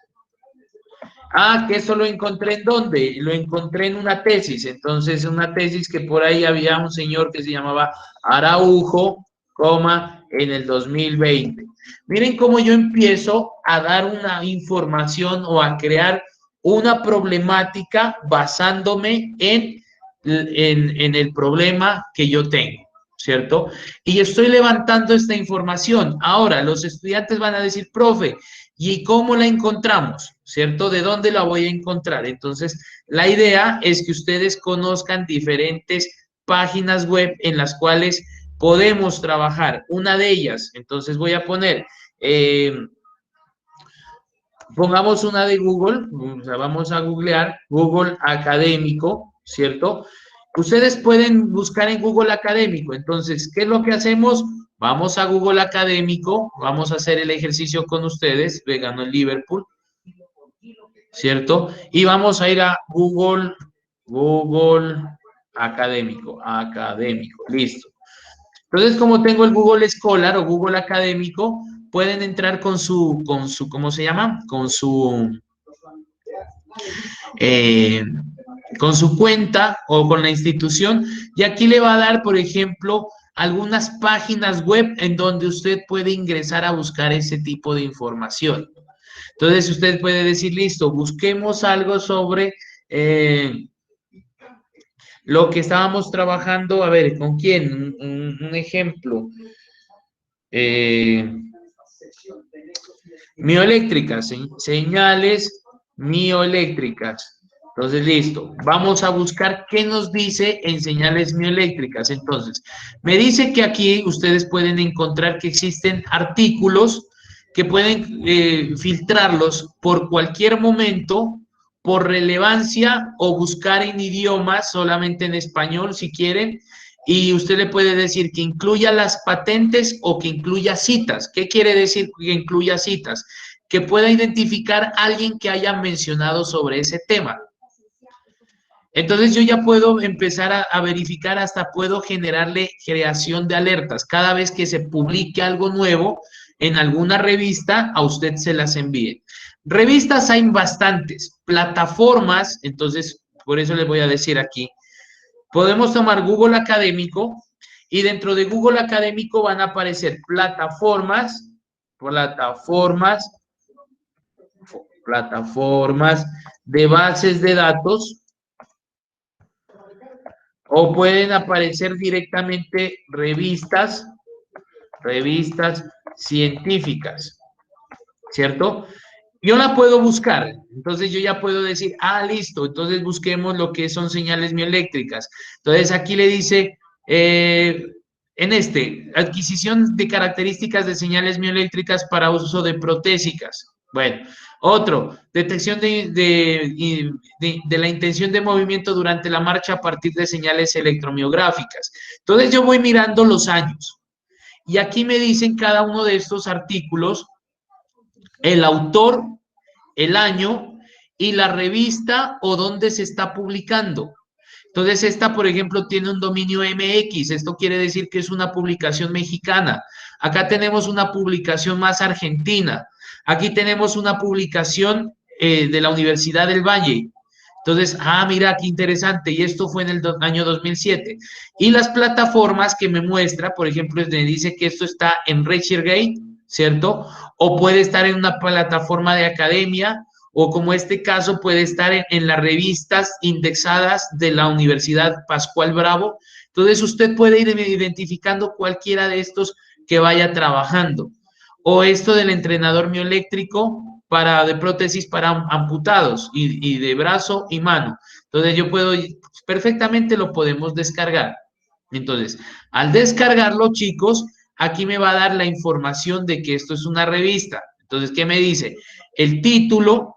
Ah, que eso lo encontré ¿en dónde? Lo encontré en una tesis. Entonces, una tesis que por ahí había un señor que se llamaba Araujo, en el 2020. Miren cómo yo empiezo a dar una información o a crear una problemática basándome en el problema que yo tengo, ¿cierto? Y estoy levantando esta información. Ahora, los estudiantes van a decir, profe, ¿y cómo la encontramos? ¿Cierto? ¿De dónde la voy a encontrar? Entonces, la idea es que ustedes conozcan diferentes páginas web en las cuales podemos trabajar. Una de ellas, entonces voy a poner, pongamos una de Google, o sea, vamos a googlear Google Académico, ¿cierto? Ustedes pueden buscar en Google Académico. Entonces, ¿qué es lo que hacemos? Vamos a Google Académico, vamos a hacer el ejercicio con ustedes, ganó el Liverpool, ¿cierto? Y vamos a ir a Google Académico, listo. Entonces, como tengo el Google Scholar o Google Académico, pueden entrar con su, ¿cómo se llama? Con su cuenta o con la institución, y aquí le va a dar, por ejemplo, algunas páginas web en donde usted puede ingresar a buscar ese tipo de información. Entonces, usted puede decir, listo, busquemos algo sobre lo que estábamos trabajando, a ver, ¿con quién? Un ejemplo. Mioeléctricas, señales mioeléctricas. Entonces, listo. Vamos a buscar qué nos dice en señales mioeléctricas. Entonces, me dice que aquí ustedes pueden encontrar que existen artículos que pueden filtrarlos por cualquier momento, por relevancia o buscar en idiomas, solamente en español si quieren, y usted le puede decir que incluya las patentes o que incluya citas. ¿Qué quiere decir que incluya citas? Que pueda identificar a alguien que haya mencionado sobre ese tema. Entonces yo ya puedo empezar a verificar, hasta puedo generarle creación de alertas. Cada vez que se publique algo nuevo en alguna revista, a usted se las envíe. Revistas hay bastantes, plataformas, entonces por eso les voy a decir aquí, podemos tomar Google Académico y dentro de Google Académico van a aparecer plataformas de bases de datos, o pueden aparecer directamente revistas científicas, ¿cierto? Yo la puedo buscar, entonces yo ya puedo decir, listo, entonces busquemos lo que son señales mioeléctricas. Entonces aquí le dice, adquisición de características de señales mioeléctricas para uso de protésicas. Bueno, otro, detección de la intención de movimiento durante la marcha a partir de señales electromiográficas. Entonces yo voy mirando los años y aquí me dicen cada uno de estos artículos, el autor, el año y la revista o dónde se está publicando. Entonces, esta, por ejemplo, tiene un dominio MX. Esto quiere decir que es una publicación mexicana. Acá tenemos una publicación más argentina. Aquí tenemos una publicación de la Universidad del Valle. Entonces, mira, qué interesante. Y esto fue en el año 2007. Y las plataformas que me muestra, por ejemplo, me dice que esto está en ResearchGate, ¿cierto? O puede estar en una plataforma de academia, o como este caso puede estar en las revistas indexadas de la Universidad Pascual Bravo. Entonces, usted puede ir identificando cualquiera de estos que vaya trabajando. O esto del entrenador mioeléctrico de prótesis para amputados y de brazo y mano. Entonces, yo puedo, perfectamente lo podemos descargar. Entonces, al descargarlo, chicos, aquí me va a dar la información de que esto es una revista. Entonces, ¿qué me dice? El título,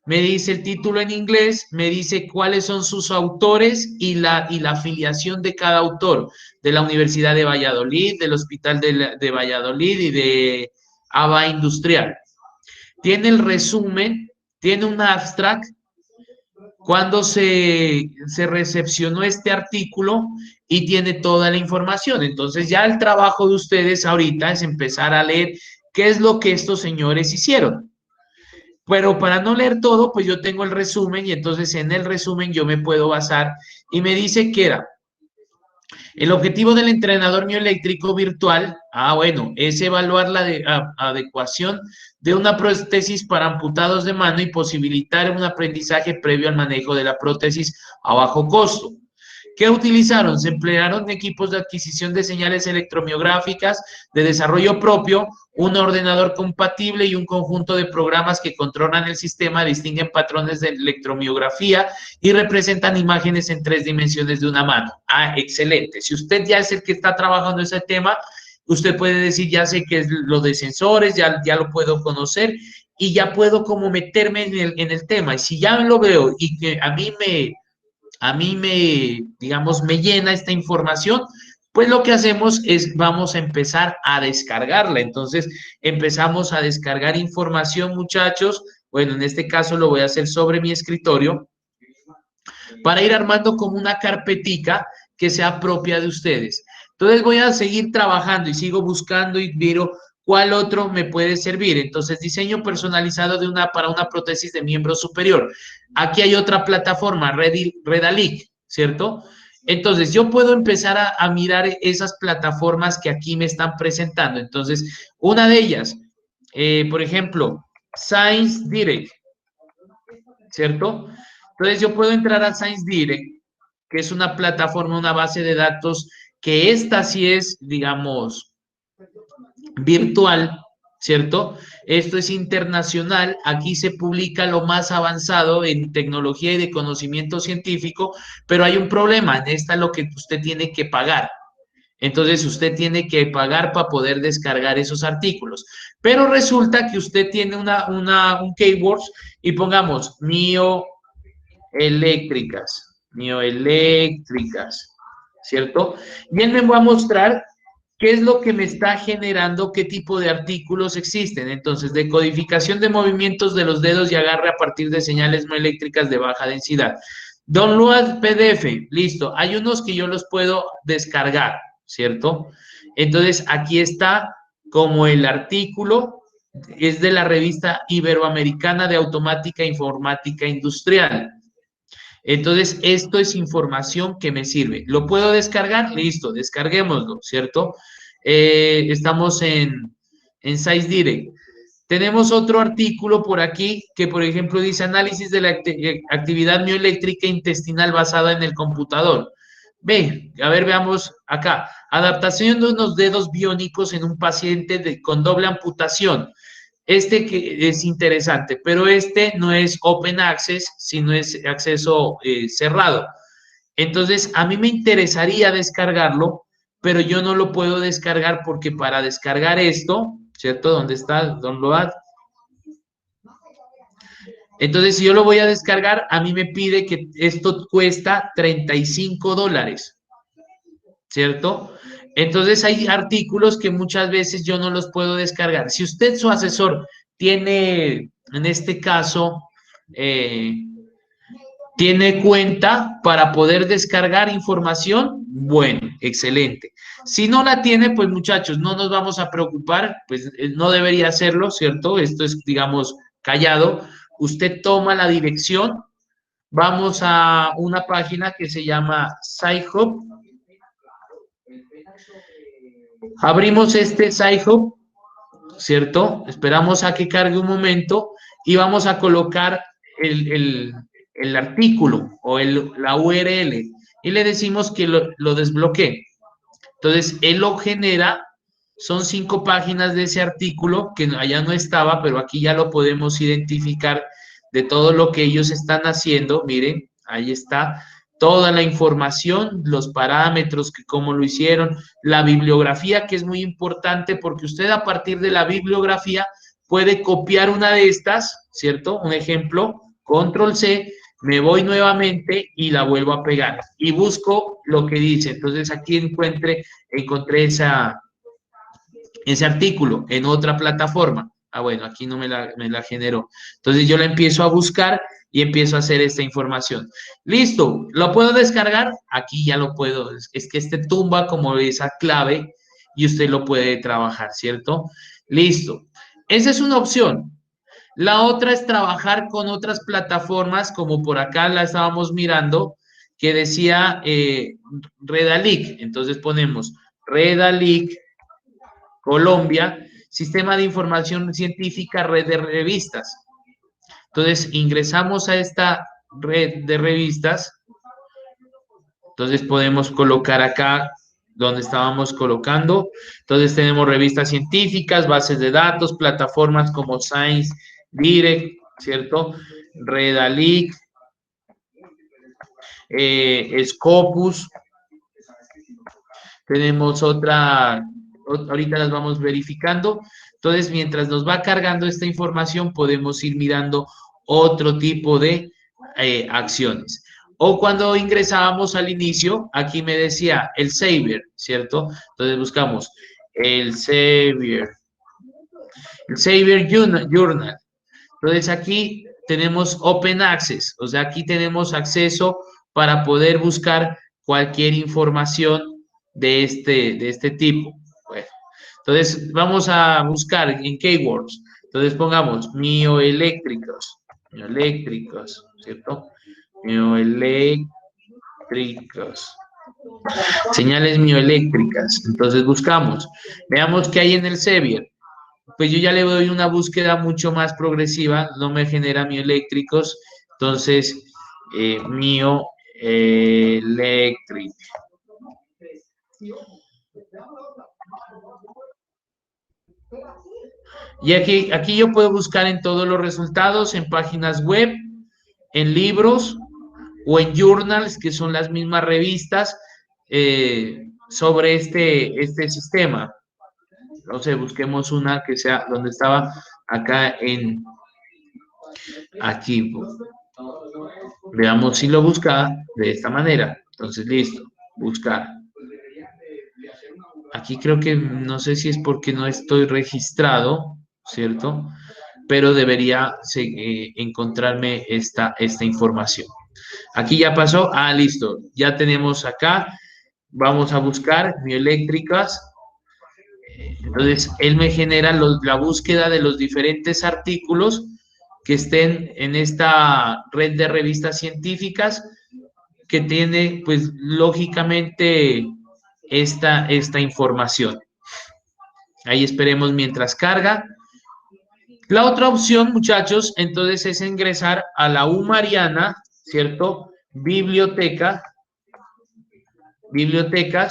me dice el título en inglés, me dice cuáles son sus autores y la afiliación de cada autor, de la Universidad de Valladolid, del Hospital de Valladolid y de ABA Industrial. Tiene el resumen, tiene un abstract, cuando se recepcionó este artículo y tiene toda la información. Entonces ya el trabajo de ustedes ahorita es empezar a leer qué es lo que estos señores hicieron. Pero para no leer todo, pues yo tengo el resumen y entonces en el resumen yo me puedo basar y me dice que era el objetivo del entrenador mioeléctrico virtual, bueno, es evaluar la adecuación de una prótesis para amputados de mano y posibilitar un aprendizaje previo al manejo de la prótesis a bajo costo. ¿Qué utilizaron? Se emplearon equipos de adquisición de señales electromiográficas de desarrollo propio, un ordenador compatible y un conjunto de programas que controlan el sistema, distinguen patrones de electromiografía y representan imágenes en 3 dimensiones de una mano. Excelente. Si usted ya es el que está trabajando ese tema, usted puede decir, ya sé que es lo de sensores, ya lo puedo conocer y ya puedo como meterme en el tema. Y si ya lo veo y que a mí digamos, me llena esta información, pues lo que hacemos es, vamos a empezar a descargarla. Entonces, empezamos a descargar información, muchachos. Bueno, en este caso lo voy a hacer sobre mi escritorio para ir armando como una carpetica que sea propia de ustedes. Entonces, voy a seguir trabajando y sigo buscando y miro ¿cuál otro me puede servir? Entonces, diseño personalizado para una prótesis de miembro superior. Aquí hay otra plataforma, Redalic, ¿cierto? Entonces, yo puedo empezar a mirar esas plataformas que aquí me están presentando. Entonces, una de ellas, por ejemplo, Science Direct, ¿cierto? Entonces, yo puedo entrar a Science Direct, que es una plataforma, una base de datos, que esta sí es, digamos, virtual, ¿cierto? Esto es internacional, aquí se publica lo más avanzado en tecnología y de conocimiento científico, pero hay un problema, en esta es lo que usted tiene que pagar. Entonces, usted tiene que pagar para poder descargar esos artículos. Pero resulta que usted tiene un keywords y pongamos mioeléctricas, ¿cierto? Y él me va a mostrar qué es lo que me está generando, qué tipo de artículos existen. Entonces, decodificación de movimientos de los dedos y agarre a partir de señales no eléctricas de baja densidad. Download PDF, listo. Hay unos que yo los puedo descargar, ¿cierto? Entonces, aquí está como el artículo, es de la revista Iberoamericana de Automática e Informática Industrial. Entonces, esto es información que me sirve. ¿Lo puedo descargar? Listo, descarguémoslo, ¿cierto? Estamos en Science Direct. Tenemos otro artículo por aquí que, por ejemplo, dice análisis de la actividad mioeléctrica intestinal basada en el computador. Ve, a ver, veamos acá. Adaptación de unos dedos biónicos en un paciente con doble amputación. Este que es interesante, pero este no es open access, sino es acceso cerrado. Entonces, a mí me interesaría descargarlo, pero yo no lo puedo descargar porque para descargar esto, ¿cierto? ¿Dónde está? Download. Entonces, si yo lo voy a descargar, a mí me pide que esto cuesta $35, ¿cierto? Entonces, hay artículos que muchas veces yo no los puedo descargar. Si usted, su asesor, tiene, en este caso, tiene cuenta para poder descargar información, bueno, excelente. Si no la tiene, pues muchachos, no nos vamos a preocupar, pues no debería hacerlo, ¿cierto? Esto es, digamos, callado. Usted toma la dirección, vamos a una página que se llama SciHub. Abrimos este SciHub, ¿cierto? Esperamos a que cargue un momento y vamos a colocar el artículo o la URL y le decimos que lo desbloquee. Entonces, él lo genera, son 5 páginas de ese artículo que allá no estaba, pero aquí ya lo podemos identificar de todo lo que ellos están haciendo. Miren, ahí está toda la información, los parámetros, que cómo lo hicieron, la bibliografía, que es muy importante porque usted a partir de la bibliografía puede copiar una de estas, ¿cierto? Un ejemplo, control C, me voy nuevamente y la vuelvo a pegar y busco lo que dice. Entonces aquí encontré ese artículo en otra plataforma. Ah, bueno, aquí no me la generó. Entonces yo la empiezo a buscar y empiezo a hacer esta información. Listo, ¿lo puedo descargar? Aquí ya lo puedo. Es que este tumba como esa clave y usted lo puede trabajar, ¿cierto? Listo. Esa es una opción. La otra es trabajar con otras plataformas, como por acá la estábamos mirando, que decía Redalic. Entonces ponemos Redalic, Colombia, Sistema de Información Científica, Red de Revistas. Entonces ingresamos a esta red de revistas. Entonces podemos colocar acá donde estábamos colocando. Entonces tenemos revistas científicas, bases de datos, plataformas como Science Direct, ¿cierto? Redalic, Scopus. Tenemos otra, ahorita las vamos verificando. Entonces, mientras nos va cargando esta información, podemos ir mirando otro tipo de acciones. O cuando ingresábamos al inicio, aquí me decía el Savior, ¿cierto? Entonces buscamos el Savior Journal. Entonces aquí tenemos Open Access, o sea, aquí tenemos acceso para poder buscar cualquier información de este tipo. Bueno, entonces vamos a buscar en keywords. Entonces pongamos mioeléctricos, ¿cierto? Mioeléctricos. Señales mioeléctricas. Entonces buscamos. Veamos qué hay en el Sevier. Pues yo ya le doy una búsqueda mucho más progresiva, no me genera mioeléctricos, entonces mioeléctric. Y aquí yo puedo buscar en todos los resultados, en páginas web, en libros o en journals, que son las mismas revistas, sobre este sistema. Entonces busquemos una que sea donde estaba acá aquí. Veamos si lo busca de esta manera. Entonces, listo, buscar. Aquí creo que no sé si es porque no estoy registrado, ¿cierto? Pero debería encontrarme esta información. Aquí ya pasó. Ah, listo. Ya tenemos acá. Vamos a buscar bioeléctricas. Entonces, él me genera la búsqueda de los diferentes artículos que estén en esta red de revistas científicas que tiene, pues, lógicamente, esta información. Ahí esperemos mientras carga. La otra opción, muchachos, entonces es ingresar a la U Mariana, ¿cierto? Bibliotecas,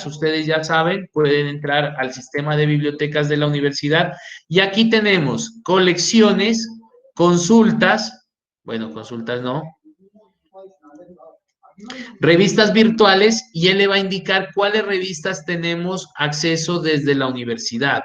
ustedes ya saben, pueden entrar al sistema de bibliotecas de la universidad y aquí tenemos colecciones, consultas, bueno, consultas no, revistas virtuales y él le va a indicar cuáles revistas tenemos acceso desde la universidad.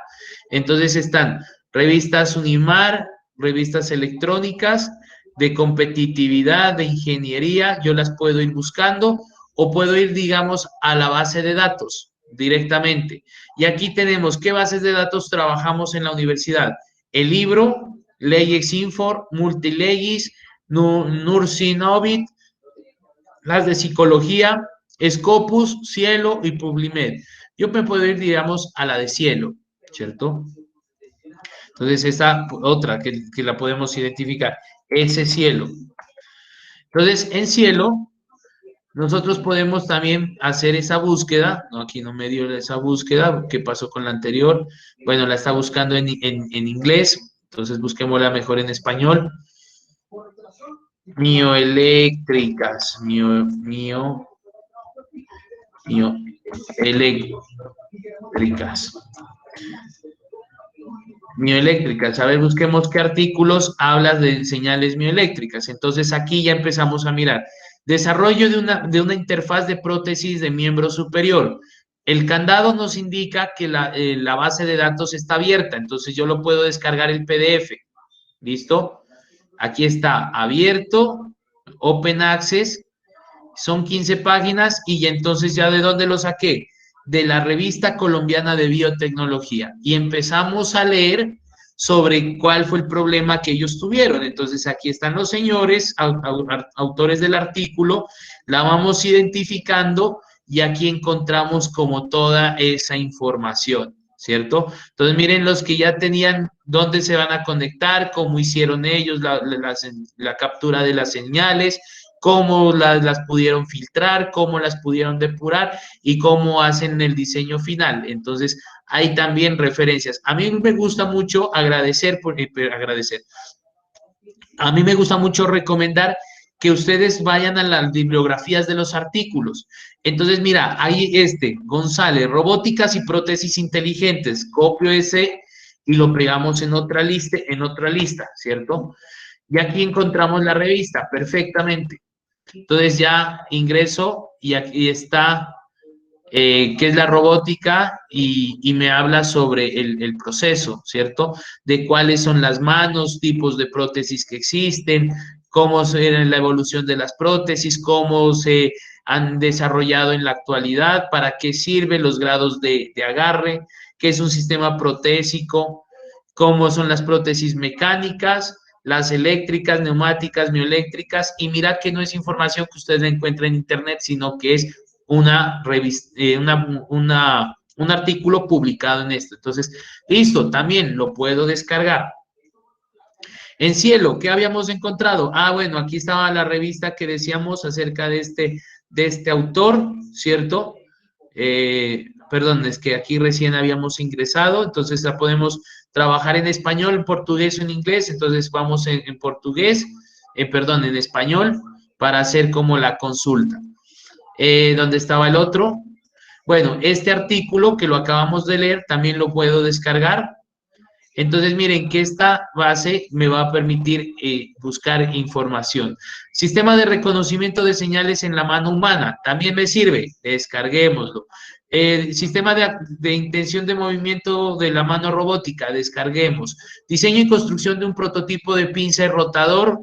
Entonces están revistas Unimar, revistas electrónicas, de competitividad, de ingeniería, yo las puedo ir buscando o puedo ir, digamos, a la base de datos directamente. Y aquí tenemos qué bases de datos trabajamos en la universidad. El libro, LexInfor, Multilegis, Nursinovit, las de psicología, Scopus, Cielo y Publimed. Yo me puedo ir, digamos, a la de Cielo, ¿cierto? Entonces, esta otra que la podemos identificar, ese Cielo. Entonces, en Cielo, nosotros podemos también hacer esa búsqueda. No, aquí no me dio esa búsqueda. ¿Qué pasó con la anterior? Bueno, la está buscando en inglés, entonces busquémosla mejor en español. Mioeléctricas, mioeléctricas. A ver, busquemos qué artículos hablas de señales mioeléctricas. Entonces aquí ya empezamos a mirar. Desarrollo de una interfaz de prótesis de miembro superior. El candado nos indica que la base de datos está abierta, entonces yo lo puedo descargar el PDF. ¿Listo? Aquí está abierto, Open Access, son 15 páginas y entonces ya ¿de dónde lo saqué? De la Revista Colombiana de Biotecnología y empezamos a leer sobre cuál fue el problema que ellos tuvieron. Entonces aquí están los señores, autores del artículo, la vamos identificando y aquí encontramos como toda esa información, ¿cierto? Entonces miren los que ya tenían dónde se van a conectar, cómo hicieron ellos la captura de las señales, cómo las pudieron filtrar, cómo las pudieron depurar y cómo hacen el diseño final. Entonces, hay también referencias. A mí me gusta mucho agradecer. A mí me gusta mucho recomendar que ustedes vayan a las bibliografías de los artículos. Entonces, mira, ahí González, robóticas y prótesis inteligentes. Copio ese y lo pegamos en otra lista, ¿cierto? Y aquí encontramos la revista perfectamente. Entonces ya ingreso y aquí está qué es la robótica y me habla sobre el proceso, ¿cierto? De cuáles son las manos, tipos de prótesis que existen, cómo es la evolución de las prótesis, cómo se han desarrollado en la actualidad, para qué sirven los grados de agarre, qué es un sistema protésico, cómo son las prótesis mecánicas, las eléctricas, neumáticas, mioeléctricas, y mira que no es información que ustedes encuentren en internet, sino que es un artículo publicado en esto. Entonces, listo, también lo puedo descargar. En Cielo, ¿qué habíamos encontrado? Ah, bueno, aquí estaba la revista que decíamos acerca de este autor, ¿cierto? Perdón, es que aquí recién habíamos ingresado, entonces la podemos trabajar en español, en portugués o en inglés, entonces vamos en portugués, en español, para hacer como la consulta. ¿Dónde estaba el otro? Bueno, este artículo que lo acabamos de leer también lo puedo descargar. Entonces, miren que esta base me va a permitir buscar información. Sistema de reconocimiento de señales en la mano humana, también me sirve, descarguémoslo. Sistema de intención de movimiento de la mano robótica, descarguemos. Diseño y construcción de un prototipo de pinza y rotador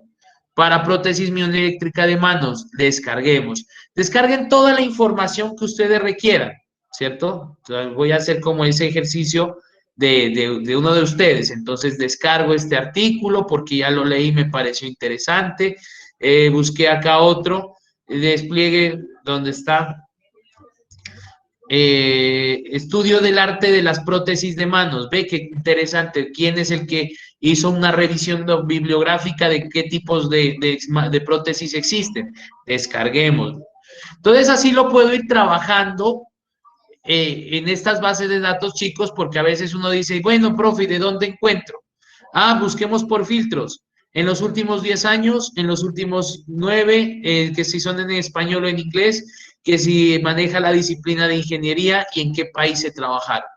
para prótesis mioeléctrica de manos, descarguemos. Descarguen toda la información que ustedes requieran, ¿cierto? Entonces, voy a hacer como ese ejercicio de uno de ustedes. Entonces descargo este artículo porque ya lo leí, me pareció interesante. Busqué acá otro, despliegue, ¿dónde está? Estudio del arte de las prótesis de manos. Ve qué interesante. ¿Quién es el que hizo una revisión bibliográfica de qué tipos de prótesis existen? Descarguemos. Entonces así lo puedo ir trabajando en estas bases de datos, chicos, porque a veces uno dice, bueno, profe, ¿de dónde encuentro? Ah, busquemos por filtros. En los últimos 10 años, en los últimos 9, que si son en español o en inglés, que si maneja la disciplina de ingeniería y en qué país se trabajaron.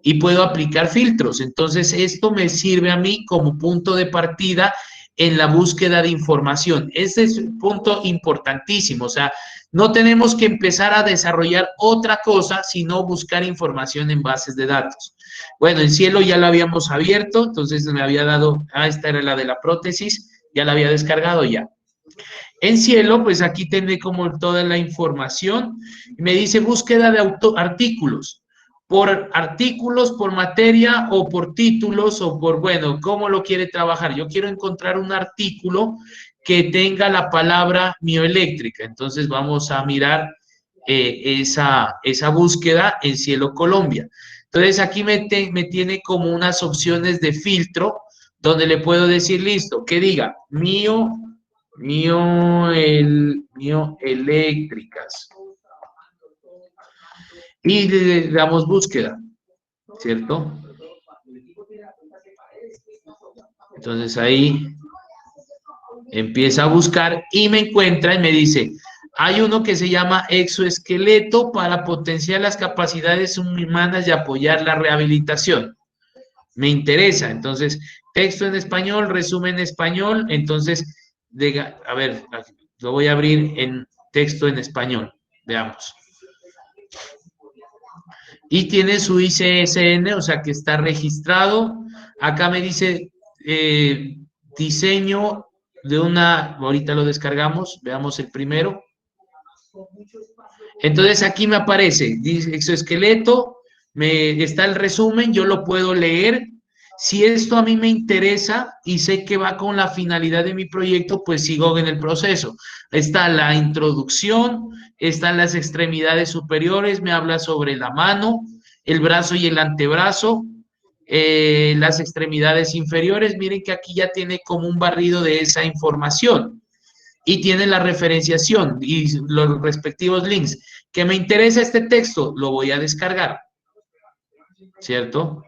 Y puedo aplicar filtros. Entonces, esto me sirve a mí como punto de partida en la búsqueda de información. Ese es un punto importantísimo. O sea, no tenemos que empezar a desarrollar otra cosa, sino buscar información en bases de datos. Bueno, en Cielo ya lo habíamos abierto, entonces me había dado, esta era la de la prótesis, ya la había descargado ya. En Cielo, pues aquí tiene como toda la información. Me dice búsqueda de artículos. Por artículos, por materia o por títulos o por, bueno, ¿cómo lo quiere trabajar? Yo quiero encontrar un artículo que tenga la palabra mioeléctrica. Entonces vamos a mirar esa búsqueda en Cielo Colombia. Entonces aquí me tiene como unas opciones de filtro donde le puedo decir, listo, que diga mioeléctricas. Y le damos búsqueda, ¿cierto? Entonces ahí empieza a buscar y me encuentra y me dice, hay uno que se llama exoesqueleto para potenciar las capacidades humanas y apoyar la rehabilitación. Me interesa, entonces, texto en español, resumen en español, entonces, a ver, lo voy a abrir en texto en español, veamos. Y tiene su ICSN, o sea que está registrado. Acá me dice diseño de una, ahorita lo descargamos, veamos el primero. Entonces aquí me aparece, dice exoesqueleto, está el resumen, yo lo puedo leer. Si esto a mí me interesa y sé que va con la finalidad de mi proyecto, pues sigo en el proceso. Está la introducción, están las extremidades superiores, me habla sobre la mano, el brazo y el antebrazo, las extremidades inferiores. Miren que aquí ya tiene como un barrido de esa información y tiene la referenciación y los respectivos links. ¿Que me interesa este texto? Lo voy a descargar, ¿cierto?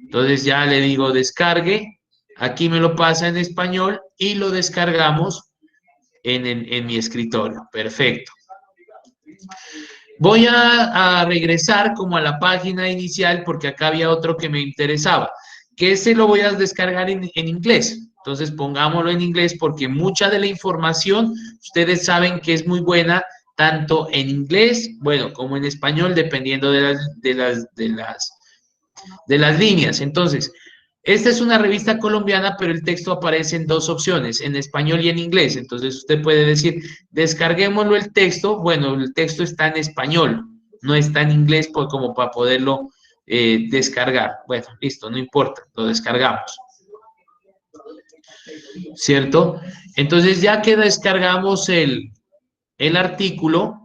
Entonces ya le digo descargue, aquí me lo pasa en español y lo descargamos en mi escritorio. Perfecto. Voy a regresar como a la página inicial porque acá había otro que me interesaba, que ese lo voy a descargar en inglés. Entonces pongámoslo en inglés porque mucha de la información ustedes saben que es muy buena tanto en inglés, bueno, como en español, dependiendo de las líneas. Entonces, esta es una revista colombiana, pero el texto aparece en dos opciones, en español y en inglés. Entonces, usted puede decir, descarguémoslo el texto. Bueno, el texto está en español, no está en inglés como para poderlo descargar. Bueno, listo, no importa, lo descargamos. ¿Cierto? Entonces, ya que descargamos el artículo,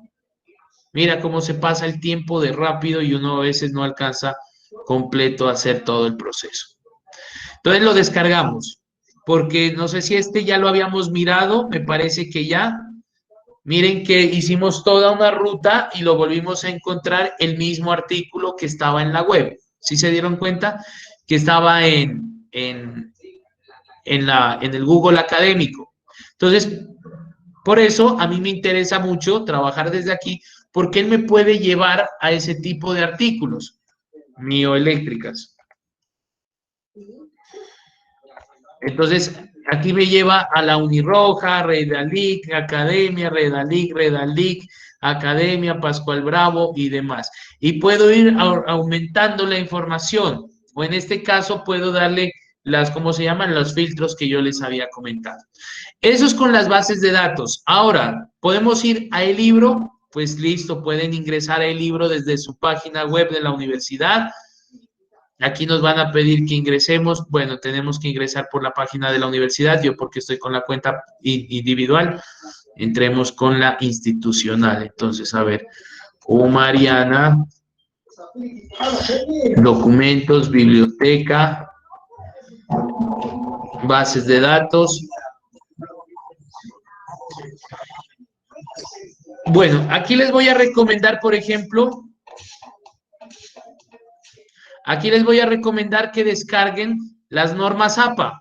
mira cómo se pasa el tiempo de rápido y uno a veces no alcanza completo a hacer todo el proceso. Entonces lo descargamos, porque no sé si este ya lo habíamos mirado, me parece que ya. Miren que hicimos toda una ruta y lo volvimos a encontrar el mismo artículo que estaba en la web. ¿Sí se dieron cuenta? Que estaba en el Google académico. Entonces, por eso a mí me interesa mucho trabajar desde aquí, porque él me puede llevar a ese tipo de artículos mioeléctricas. Entonces, aquí me lleva a la Unirroja, Redalic, Academia, Redalic, Academia, Pascual Bravo y demás. Y puedo ir aumentando la información, o en este caso puedo darle ¿cómo se llaman? Los filtros que yo les había comentado. Eso es con las bases de datos. Ahora, podemos ir a el libro, pues listo, pueden ingresar el libro desde su página web de la universidad. Aquí nos van a pedir que ingresemos, bueno, tenemos que ingresar por la página de la universidad, yo porque estoy con la cuenta individual, entremos con la institucional. Entonces, a ver, Mariana, documentos, biblioteca, bases de datos. Bueno, aquí les voy a recomendar, por ejemplo, que descarguen las normas APA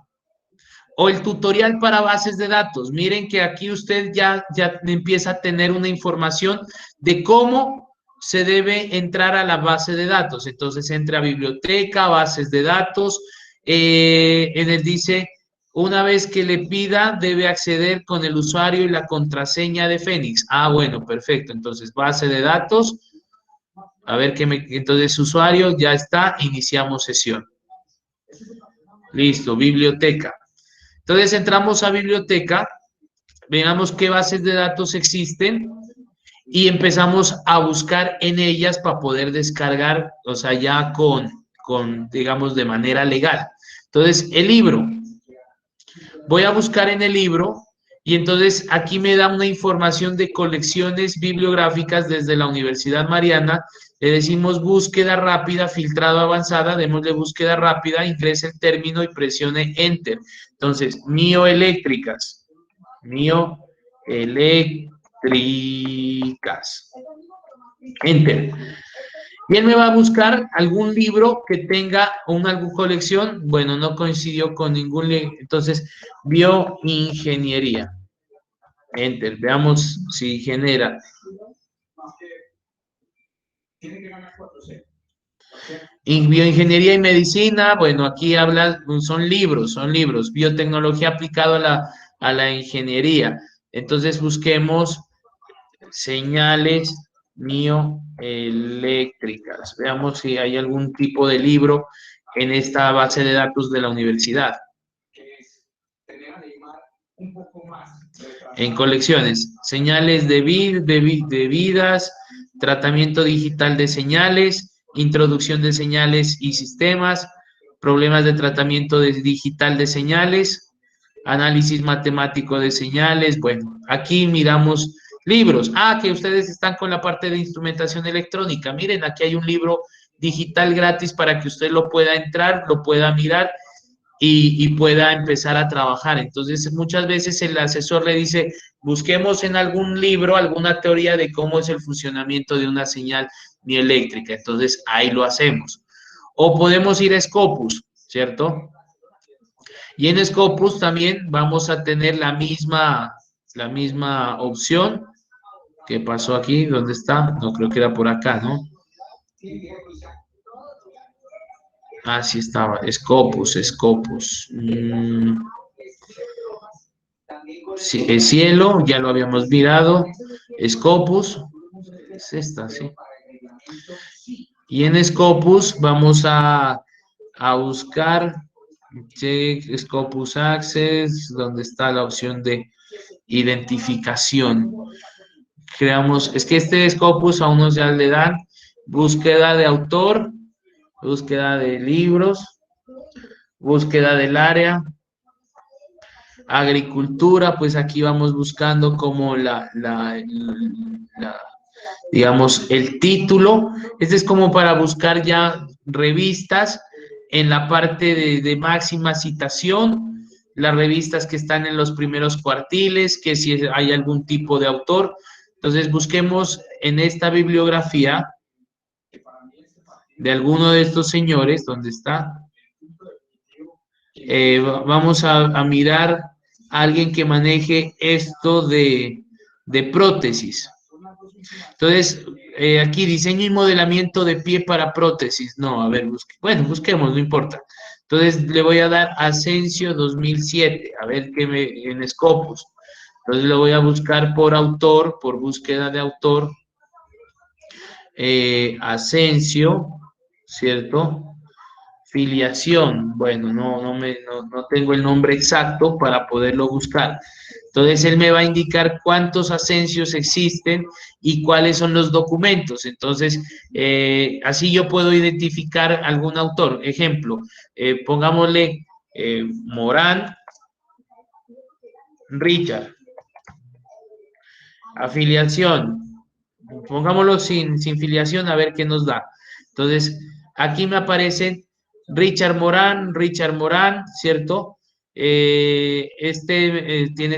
o el tutorial para bases de datos. Miren que aquí usted ya empieza a tener una información de cómo se debe entrar a la base de datos. Entonces entra a biblioteca, bases de datos, en él dice, una vez que le pida, debe acceder con el usuario y la contraseña de Fénix. Ah, bueno, perfecto. Entonces, base de datos. A ver entonces, usuario, ya está. Iniciamos sesión. Listo, biblioteca. Entonces, entramos a biblioteca. Veamos qué bases de datos existen. Y empezamos a buscar en ellas para poder descargar, o sea, ya digamos, de manera legal. Entonces, el libro. Voy a buscar en el libro y entonces aquí me da una información de colecciones bibliográficas desde la Universidad Mariana. Le decimos búsqueda rápida, filtrado avanzada, démosle búsqueda rápida, ingrese el término y presione Enter. Entonces, mioeléctricas. Enter. Y él me va a buscar algún libro que tenga alguna colección. Bueno, no coincidió con ningún libro. Entonces, bioingeniería. Enter. Veamos si genera. Bioingeniería y medicina. Bueno, aquí habla, son libros. Biotecnología aplicado a la ingeniería. Entonces, busquemos señales mioeléctricas. Veamos si hay algún tipo de libro en esta base de datos de la universidad. En colecciones, señales de vidas, tratamiento digital de señales, introducción de señales y sistemas, problemas de tratamiento digital de señales, análisis matemático de señales. Bueno, aquí miramos libros. Ah, que ustedes están con la parte de instrumentación electrónica. Miren, aquí hay un libro digital gratis para que usted lo pueda entrar, lo pueda mirar y pueda empezar a trabajar. Entonces, muchas veces el asesor le dice, busquemos en algún libro alguna teoría de cómo es el funcionamiento de una señal mioeléctrica. Entonces, ahí lo hacemos. O podemos ir a Scopus, ¿cierto? Y en Scopus también vamos a tener la misma opción. ¿Qué pasó aquí? ¿Dónde está? No, creo que era por acá, ¿no? Ah, sí estaba. Scopus. Sí, el cielo, ya lo habíamos mirado. Scopus. Es esta, sí. Y en Scopus vamos a buscar Scopus Access, donde está la opción de identificación. Es que este Scopus a unos ya le dan búsqueda de autor, búsqueda de libros, búsqueda del agricultura, pues aquí vamos buscando como digamos, el título. Este es como para buscar ya revistas en la parte de máxima citación, las revistas que están en los primeros cuartiles, que si hay algún tipo de autor. Entonces busquemos en esta bibliografía de alguno de estos señores, ¿dónde está? Vamos a mirar a alguien que maneje esto de prótesis. Entonces, aquí diseño y modelamiento de pie para prótesis. No, a ver, busquemos, no importa. Entonces, le voy a dar Asensio 2007, a ver qué en Scopus. Entonces, lo voy a buscar por autor, por búsqueda de autor. Asensio, ¿cierto? filiación. Bueno, no tengo el nombre exacto para poderlo buscar. Entonces, él me va a indicar cuántos Asensios existen y cuáles son los documentos. Entonces, así yo puedo identificar algún autor. Ejemplo, pongámosle Morán Richard. Afiliación. Pongámoslo sin filiación a ver qué nos da. Entonces, aquí me aparecen Richard Morán, ¿cierto? Tiene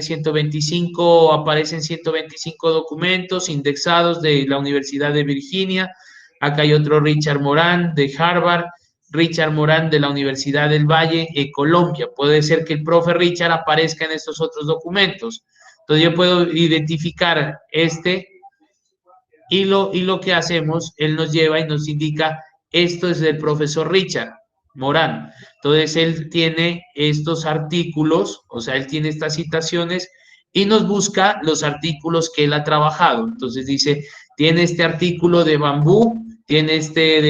125, aparecen 125 documentos indexados de la Universidad de Virginia. Acá hay otro Richard Morán de Harvard, Richard Morán de la Universidad del Valle, Colombia. Puede ser que el profe Richard aparezca en estos otros documentos. Entonces yo puedo identificar y lo que hacemos, él nos lleva y nos indica, esto es del profesor Richard Morán. Entonces, él tiene estos artículos, o sea, él tiene estas citaciones y nos busca los artículos que él ha trabajado. Entonces, dice, tiene este artículo de bambú, tiene este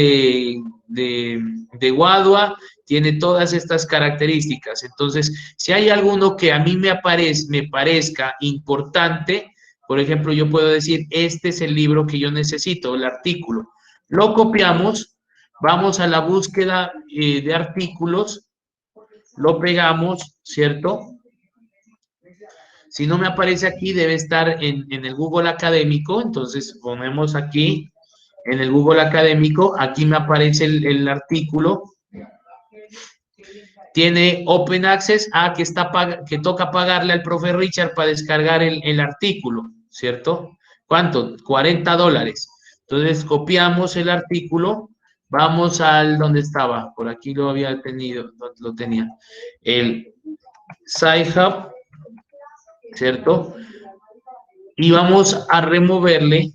de guadua, tiene todas estas características. Entonces, si hay alguno que a mí me parezca importante, por ejemplo, yo puedo decir, este es el libro que yo necesito, el artículo. Lo copiamos, vamos a la búsqueda de artículos, lo pegamos, ¿cierto? Si no me aparece aquí, debe estar en el Google Académico, entonces ponemos aquí, en el Google Académico, aquí me aparece el artículo. Tiene Open Access, que toca pagarle al profe Richard para descargar el artículo, ¿cierto? ¿Cuánto? $40. Entonces, copiamos el artículo, vamos al donde estaba, por aquí lo había tenido, lo tenía, el Sci-Hub, ¿cierto? Y vamos a removerle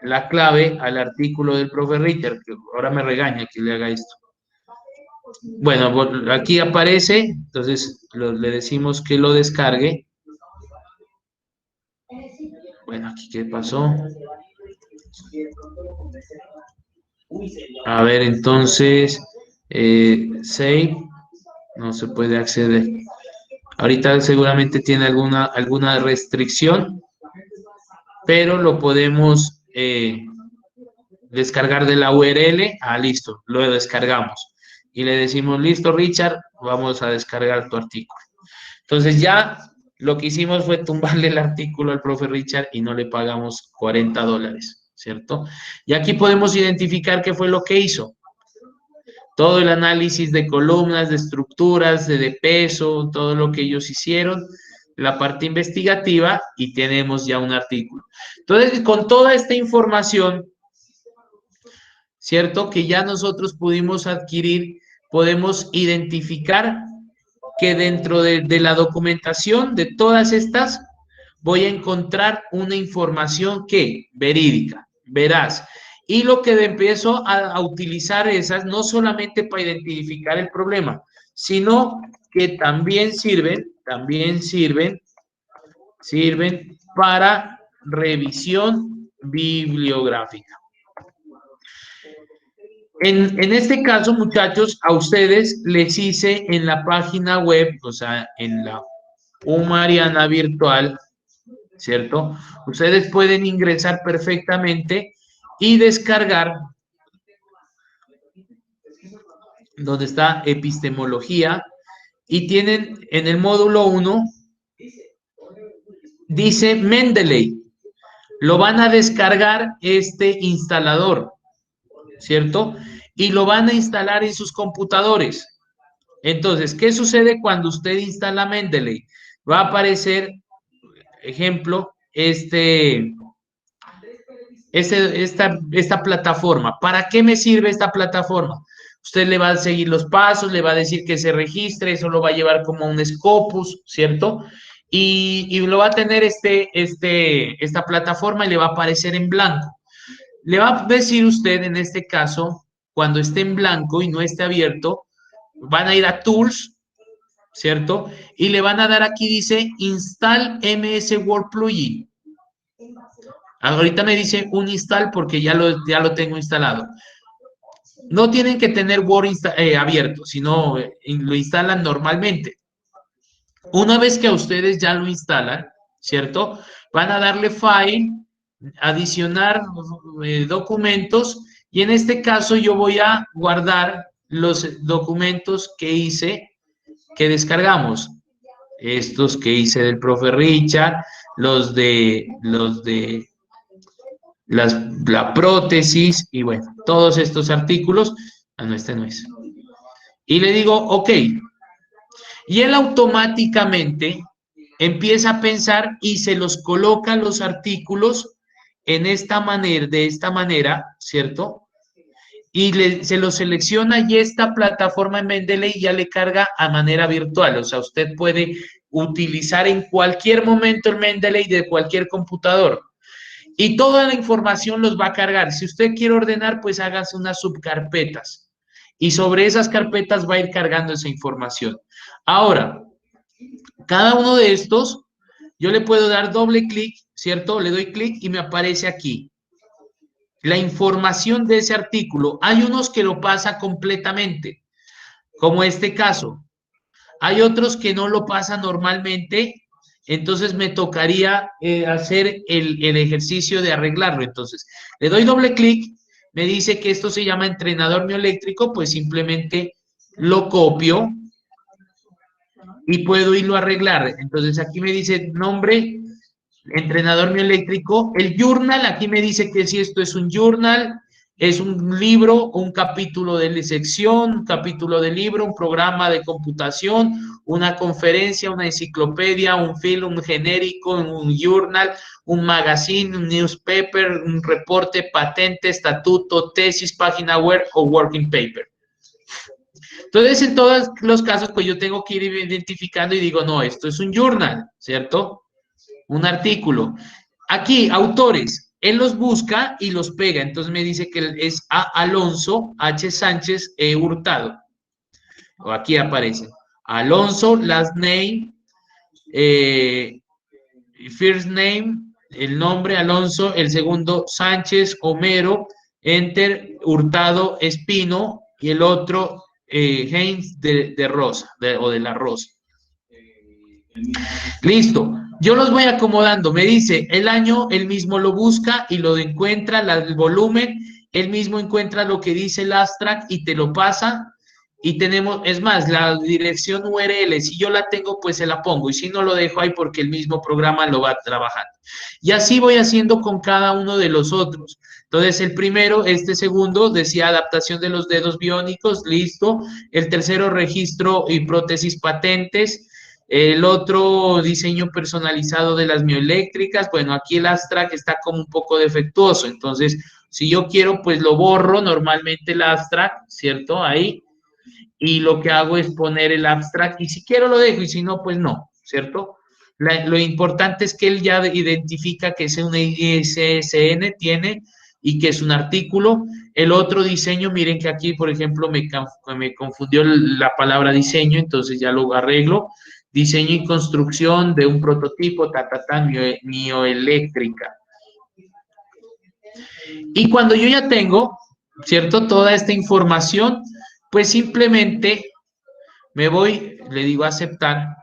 la clave al artículo del profe Richard, que ahora me regaña que le haga esto. Bueno, aquí aparece, entonces le decimos que lo descargue. Bueno, aquí qué pasó. A ver, entonces, save, no se puede acceder. Ahorita seguramente tiene alguna restricción, pero lo podemos descargar de la URL. Listo, lo descargamos. Y le decimos, listo, Richard, vamos a descargar tu artículo. Entonces ya lo que hicimos fue tumbarle el artículo al profe Richard y no le pagamos $40, ¿cierto? Y aquí podemos identificar qué fue lo que hizo. Todo el análisis de columnas, de estructuras, de peso, todo lo que ellos hicieron, la parte investigativa, y tenemos ya un artículo. Entonces, con toda esta información, ¿cierto? Que ya nosotros pudimos adquirir, podemos identificar que dentro de la documentación de todas estas voy a encontrar una información verídica, veraz. Y lo que empiezo a utilizar esas no solamente para identificar el problema, sino que también sirven para revisión bibliográfica. En este caso, muchachos, a ustedes les hice en la página web, o sea, en la Umariana virtual, ¿cierto? Ustedes pueden ingresar perfectamente y descargar donde está epistemología y tienen en el módulo 1, dice Mendeley. Lo van a descargar este instalador, ¿cierto? Y lo van a instalar en sus computadores. Entonces, ¿qué sucede cuando usted instala Mendeley? Va a aparecer, ejemplo, esta plataforma. ¿Para qué me sirve esta plataforma? Usted le va a seguir los pasos, le va a decir que se registre, eso lo va a llevar como un Scopus, ¿cierto? Y lo va a tener esta plataforma y le va a aparecer en blanco. Le va a decir usted, en este caso, cuando esté en blanco y no esté abierto, van a ir a Tools, ¿cierto? Y le van a dar aquí, dice, Install MS Word Plugin. Ahorita me dice un install porque ya lo tengo instalado. no tienen que tener Word abierto, sino lo instalan normalmente. Una vez que a ustedes ya lo instalan, ¿cierto? Van a darle File, adicionar documentos, y en este caso yo voy a guardar los documentos que hice, que descargamos. Estos que hice del profe Richard, los de la prótesis, y bueno, todos estos artículos. Ah, no, este no es. Y le digo, ok. Y él automáticamente empieza a pensar y se los coloca los artículos en esta manera, de esta manera, ¿cierto? Y se los selecciona y esta plataforma en Mendeley ya le carga a manera virtual. O sea, usted puede utilizar en cualquier momento el Mendeley de cualquier computador. Y toda la información los va a cargar. Si usted quiere ordenar, pues hágase unas subcarpetas. Y sobre esas carpetas va a ir cargando esa información. Ahora, cada uno de estos, yo le puedo dar doble clic, ¿cierto? Le doy clic y me aparece aquí la información de ese artículo. Hay unos que lo pasa completamente, como este caso. Hay otros que no lo pasa normalmente, entonces me tocaría hacer el ejercicio de arreglarlo. Entonces, le doy doble clic, me dice que esto se llama entrenador mioeléctrico, pues simplemente lo copio y puedo irlo a arreglar. Entonces, aquí me dice nombre, entrenador mioeléctrico. El journal, aquí me dice que si esto es un journal, es un libro, un capítulo de sección, un capítulo de libro, un programa de computación, una conferencia, una enciclopedia, un film, un genérico, un journal, un magazine, un newspaper, un reporte, patente, estatuto, tesis, página web o working paper. Entonces, en todos los casos, pues yo tengo que ir identificando y digo, no, esto es un journal, ¿cierto? Un artículo. Aquí, autores, él los busca y los pega. Entonces me dice que es A. Alonso, H. Sánchez, E. Hurtado. O aquí aparece. Alonso, last name, first name, el nombre Alonso, el segundo Sánchez, Homero, enter, Hurtado, Espino, y el otro Heinz de Rosa, o de la Rosa. Listo. Yo los voy acomodando. Me dice el año, él mismo lo busca y lo encuentra, el volumen, él mismo encuentra lo que dice el abstract y te lo pasa. Y tenemos, es más, la dirección URL, si yo la tengo, pues se la pongo. Y si no, lo dejo ahí porque el mismo programa lo va trabajando. Y así voy haciendo con cada uno de los otros. Entonces, el primero, este segundo, decía adaptación de los dedos biónicos, listo. El tercero, registro y prótesis patentes. El otro, diseño personalizado de las mioeléctricas. Bueno, aquí el abstract está como un poco defectuoso. Entonces, si yo quiero, pues lo borro normalmente el abstract, ¿cierto? Ahí. Y lo que hago es poner el abstract. Y si quiero lo dejo y si no, pues no, ¿cierto? Lo importante es que él ya identifica que es una ISSN, tiene, y que es un artículo. El otro diseño, miren que aquí, por ejemplo, me confundió la palabra diseño, entonces ya lo arreglo. Diseño y construcción de un prototipo, mioeléctrica. Y cuando yo ya tengo, ¿cierto? Toda esta información, pues simplemente me voy, le digo aceptar,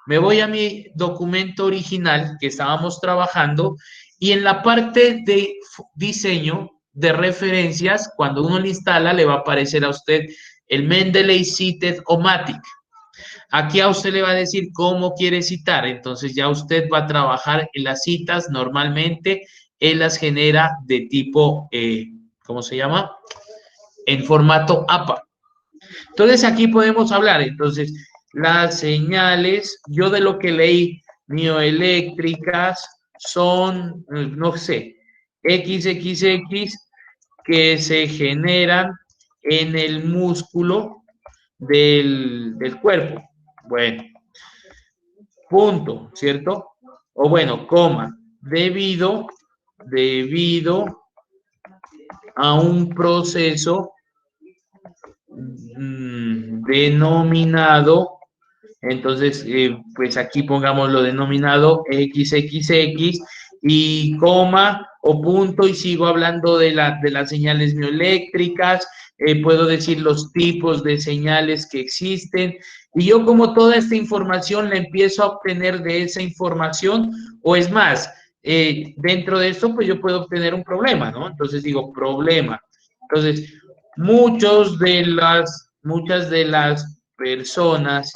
me voy a mi documento original que estábamos trabajando y en la parte de diseño de referencias, cuando uno lo instala, le va a aparecer a usted el Mendeley Cited o Matic. Aquí a usted le va a decir cómo quiere citar, entonces ya usted va a trabajar en las citas normalmente, él las genera de tipo, ¿cómo se llama? En formato APA. Entonces aquí podemos hablar, entonces, las señales, yo de lo que leí, mioeléctricas son, no sé, XXX que se generan en el músculo del cuerpo. Bueno, punto, ¿cierto? O bueno, coma, debido a un proceso denominado, entonces, pues aquí pongamos lo denominado XXX y coma o punto y sigo hablando de las señales mioeléctricas, puedo decir los tipos de señales que existen y yo como toda esta información la empiezo a obtener de esa información o es más, dentro de esto pues yo puedo obtener un problema, ¿no? Entonces digo problema. Entonces, muchas de las personas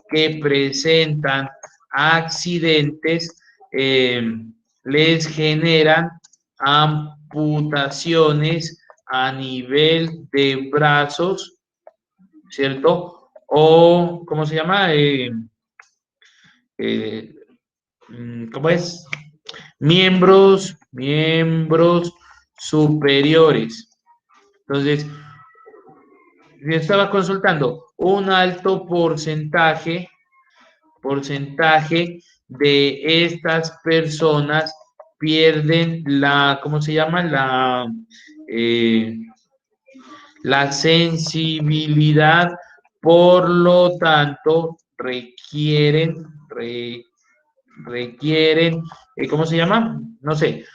que presentan accidentes les generan amputaciones a nivel de brazos, ¿cierto? O, ¿cómo se llama? ¿Cómo es? Miembros superiores. Entonces, yo estaba consultando un alto porcentaje de estas personas pierden ¿cómo se llama? La sensibilidad, por lo tanto, requieren, ¿cómo se llama? No sé,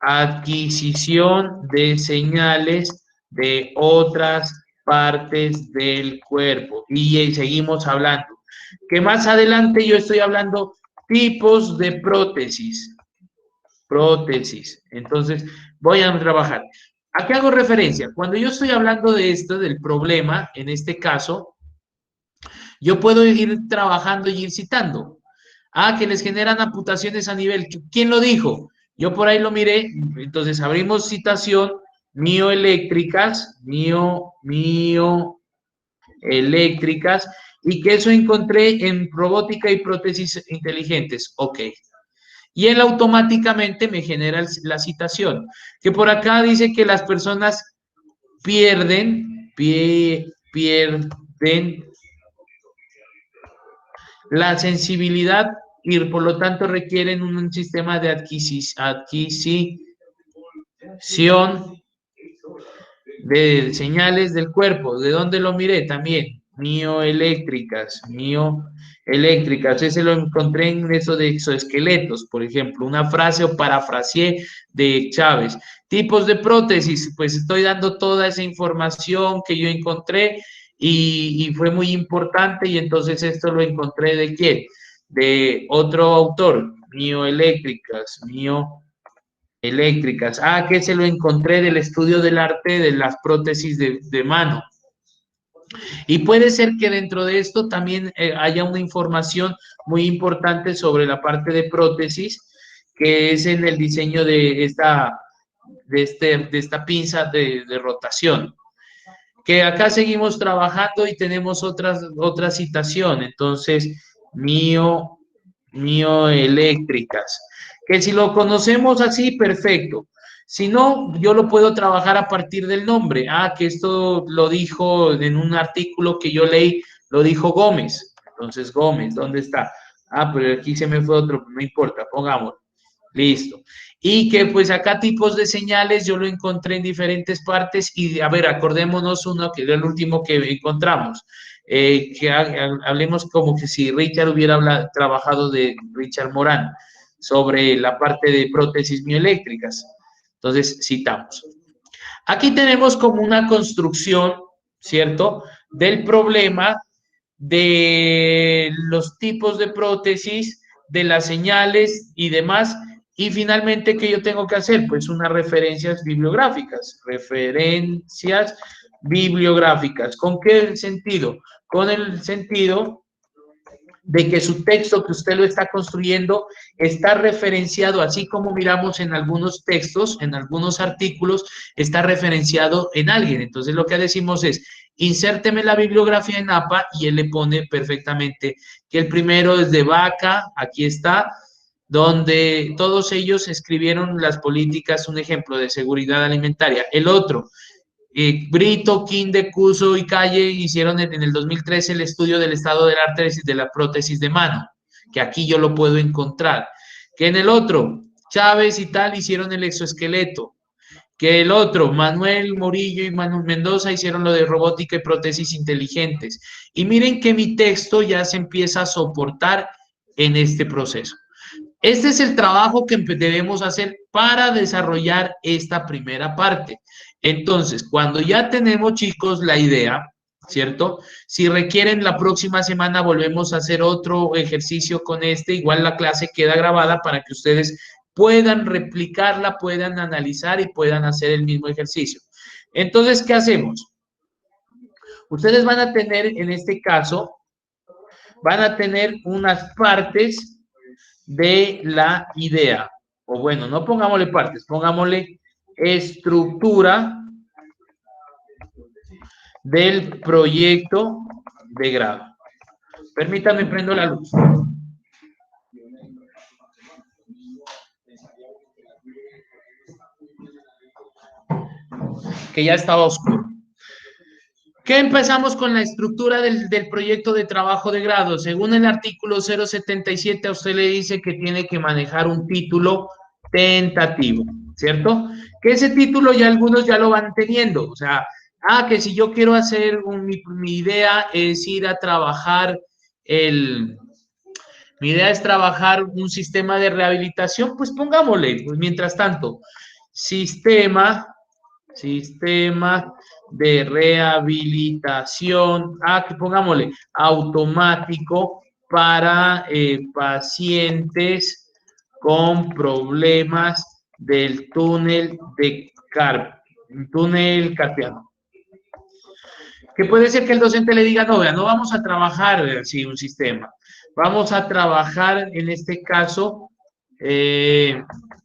adquisición de señales de otras partes del cuerpo. Y seguimos hablando. Que más adelante yo estoy hablando tipos de prótesis. Prótesis. Entonces, voy a trabajar. ¿A qué hago referencia? Cuando yo estoy hablando de esto, del problema, en este caso, yo puedo ir trabajando y ir citando. Que les generan amputaciones a nivel. ¿Quién lo dijo? Yo por ahí lo miré. Entonces, abrimos citación, mioeléctricas, mioeléctricas, y que eso encontré en robótica y prótesis inteligentes. Ok. Y él automáticamente me genera la citación. Que por acá dice que las personas pierden la sensibilidad y por lo tanto requieren un sistema de adquisición de señales del cuerpo. ¿De dónde lo miré? También mioeléctricas. Ese lo encontré en eso de exoesqueletos, por ejemplo, una frase o parafraseé de Chávez. Tipos de prótesis, pues estoy dando toda esa información que yo encontré y fue muy importante y entonces esto lo encontré ¿de quién? De otro autor, mioeléctricas. Que se lo encontré del estudio del arte de las prótesis de mano. Y puede ser que dentro de esto también haya una información muy importante sobre la parte de prótesis, que es en el diseño de esta pinza de rotación. Que acá seguimos trabajando y tenemos otra citación, entonces, mioeléctricas. Que si lo conocemos así, perfecto. Si no, yo lo puedo trabajar a partir del nombre. Que esto lo dijo en un artículo que yo leí, lo dijo Gómez. Entonces, Gómez, ¿dónde está? Pero aquí se me fue otro, no importa, pongamos. Listo. Y que pues acá tipos de señales yo lo encontré en diferentes partes y a ver, acordémonos uno que era el último que encontramos. Que hablemos como que si Richard hubiera trabajado de Richard Morán sobre la parte de prótesis mioeléctricas. Entonces, citamos. Aquí tenemos como una construcción, ¿cierto?, del problema de los tipos de prótesis, de las señales y demás. Y finalmente, ¿qué yo tengo que hacer? Pues unas referencias bibliográficas. ¿Con qué sentido? Con el sentido de que su texto que usted lo está construyendo está referenciado, así como miramos en algunos textos, en algunos artículos, está referenciado en alguien. Entonces, lo que decimos es, insérteme la bibliografía en APA y él le pone perfectamente que el primero es de Vaca, aquí está, donde todos ellos escribieron las políticas, un ejemplo de seguridad alimentaria. El otro, Brito, Quinde, Cuso y Calle hicieron en el 2013 el estudio del estado del arte de la prótesis de mano, que aquí yo lo puedo encontrar. Que en el otro, Chávez y tal hicieron el exoesqueleto. Que el otro, Manuel Morillo y Manuel Mendoza hicieron lo de robótica y prótesis inteligentes. Y miren que mi texto ya se empieza a soportar en este proceso. Este es el trabajo que debemos hacer para desarrollar esta primera parte. Entonces, cuando ya tenemos, chicos, la idea, ¿cierto? Si requieren, la próxima semana volvemos a hacer otro ejercicio con este. Igual la clase queda grabada para que ustedes puedan replicarla, puedan analizar y puedan hacer el mismo ejercicio. Entonces, ¿qué hacemos? Ustedes van a tener, en este caso, van a tener unas partes de la idea. O bueno, no pongámosle partes, pongámosle estructura del proyecto de grado. Permítanme, prendo la luz. Que ya estaba oscuro. ¿Qué empezamos con la estructura del proyecto de trabajo de grado? Según el artículo 077, a usted le dice que tiene que manejar un título tentativo, ¿cierto? Que ese título ya algunos ya lo van teniendo. O sea, que si yo quiero hacer, mi idea es ir a trabajar mi idea es trabajar un sistema de rehabilitación, pues pongámosle, pues mientras tanto, sistema de rehabilitación, que pongámosle, automático para pacientes con problemas del túnel carpiano. Que puede ser que el docente le diga, no, vea, no vamos a trabajar así un sistema. Vamos a trabajar, en este caso,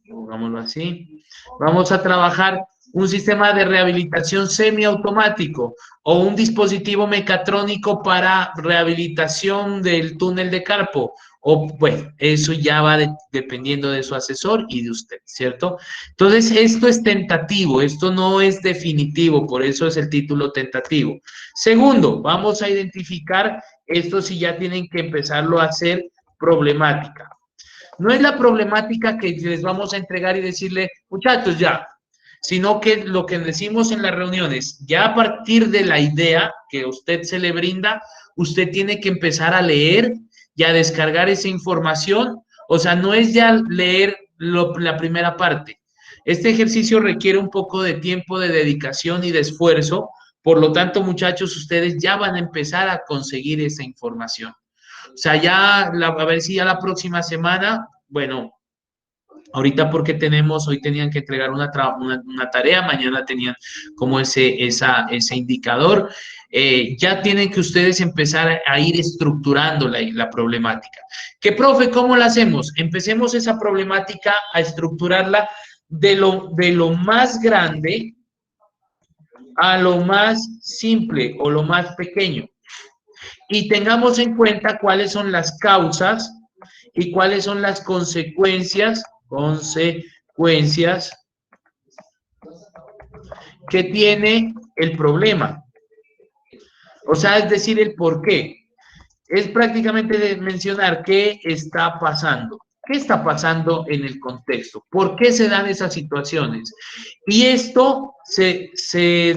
pongámoslo así, vamos a trabajar un sistema de rehabilitación semiautomático o un dispositivo mecatrónico para rehabilitación del túnel de carpo. O, bueno, eso ya va dependiendo de su asesor y de usted, ¿cierto? Entonces, esto es tentativo, esto no es definitivo, por eso es el título tentativo. Segundo, vamos a identificar esto si ya tienen que empezarlo a hacer problemática. No es la problemática que les vamos a entregar y decirle, muchachos, ya, sino que lo que decimos en las reuniones, ya a partir de la idea que usted se le brinda, usted tiene que empezar a leer y a descargar esa información. O sea, no es ya leer la primera parte. Este ejercicio requiere un poco de tiempo, de dedicación y de esfuerzo. Por lo tanto, muchachos, ustedes ya van a empezar a conseguir esa información. O sea, ya, a ver si ya la próxima semana, bueno, ahorita porque hoy tenían que entregar una tarea, mañana tenían como ese indicador. Ya tienen que ustedes empezar a ir estructurando la problemática. ¿Qué, profe, cómo la hacemos? Empecemos esa problemática a estructurarla de lo más grande a lo más simple o lo más pequeño. Y tengamos en cuenta cuáles son las causas y cuáles son las consecuencias que tiene el problema. O sea, es decir, el por qué. Es prácticamente de mencionar qué está pasando. ¿Qué está pasando en el contexto? ¿Por qué se dan esas situaciones? Y esto se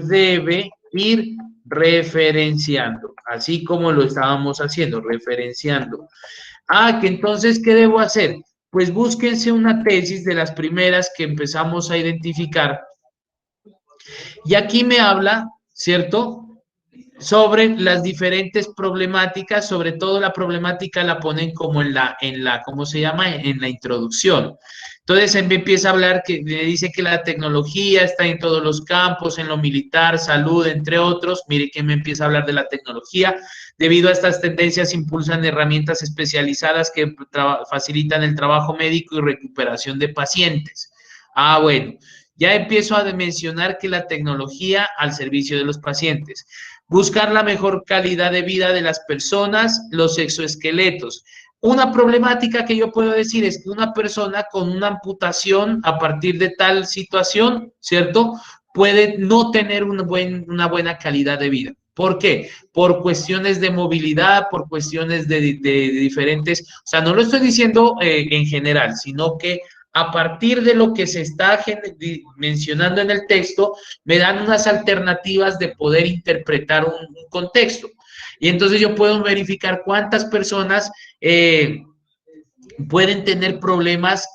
debe ir referenciando, así como lo estábamos haciendo, referenciando. Que entonces, ¿qué debo hacer? Pues búsquense una tesis de las primeras que empezamos a identificar. Y aquí me habla, ¿cierto?, sobre las diferentes problemáticas, sobre todo la problemática la ponen como ¿cómo se llama?, en la introducción. Entonces, él me empieza a hablar, que me dice que la tecnología está en todos los campos, en lo militar, salud, entre otros. Mire que me empieza a hablar de la tecnología. Debido a estas tendencias, impulsan herramientas especializadas que facilitan el trabajo médico y recuperación de pacientes. Bueno, ya empiezo a mencionar que la tecnología al servicio de los pacientes. Buscar la mejor calidad de vida de las personas, los exoesqueletos. Una problemática que yo puedo decir es que una persona con una amputación a partir de tal situación, ¿cierto?, puede no tener una buena calidad de vida. ¿Por qué? Por cuestiones de movilidad, por cuestiones de diferentes, o sea, no lo estoy diciendo en general, sino que a partir de lo que se está mencionando en el texto, me dan unas alternativas de poder interpretar un contexto. Y entonces yo puedo verificar cuántas personas pueden tener problemas